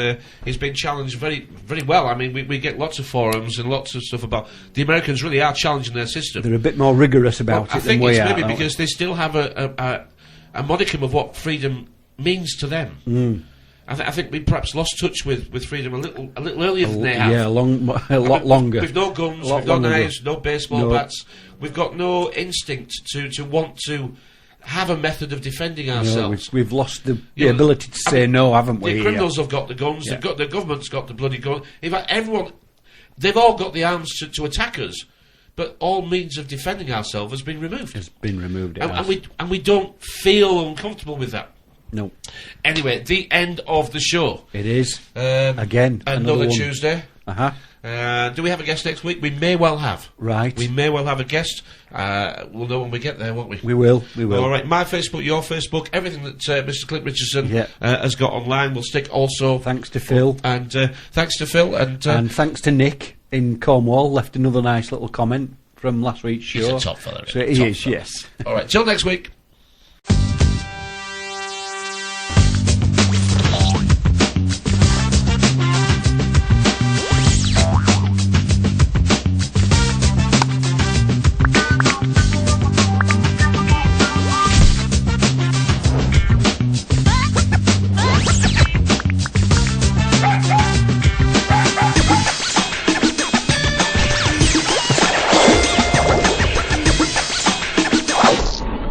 been challenged very, very well. I mean, we get lots of forums and lots of stuff about the Americans really are challenging their system. They're a bit more rigorous about it than we are. I think it's maybe because they still have a modicum of what freedom means to them. Mm. I think we perhaps lost touch with freedom a little earlier than they have. Yeah, a lot longer. We've no guns, we've no knives, no baseball bats. We've got no instinct to want to have a method of defending ourselves. We've lost the ability to say no, haven't we? The criminals have got the guns. They've got the government's got the bloody gun. In fact, they've all got the arms to attack us. But all means of defending ourselves has been removed. Has been removed. And we don't feel uncomfortable with that. No. Anyway, the end of the show. It is. Again. Another Tuesday. Uh-huh. Do we have a guest next week? We may well have. Right. We may well have a guest. We'll know when we get there, won't we? We will. All right. My Facebook, your Facebook, everything that Mr. Clint Richardson has got online, we'll stick also. Thanks to Phil. And thanks to Phil. And thanks to Nick in Cornwall. Left another nice little comment from last week's show. He's a top fella. So he is, yes. All right. Till next week.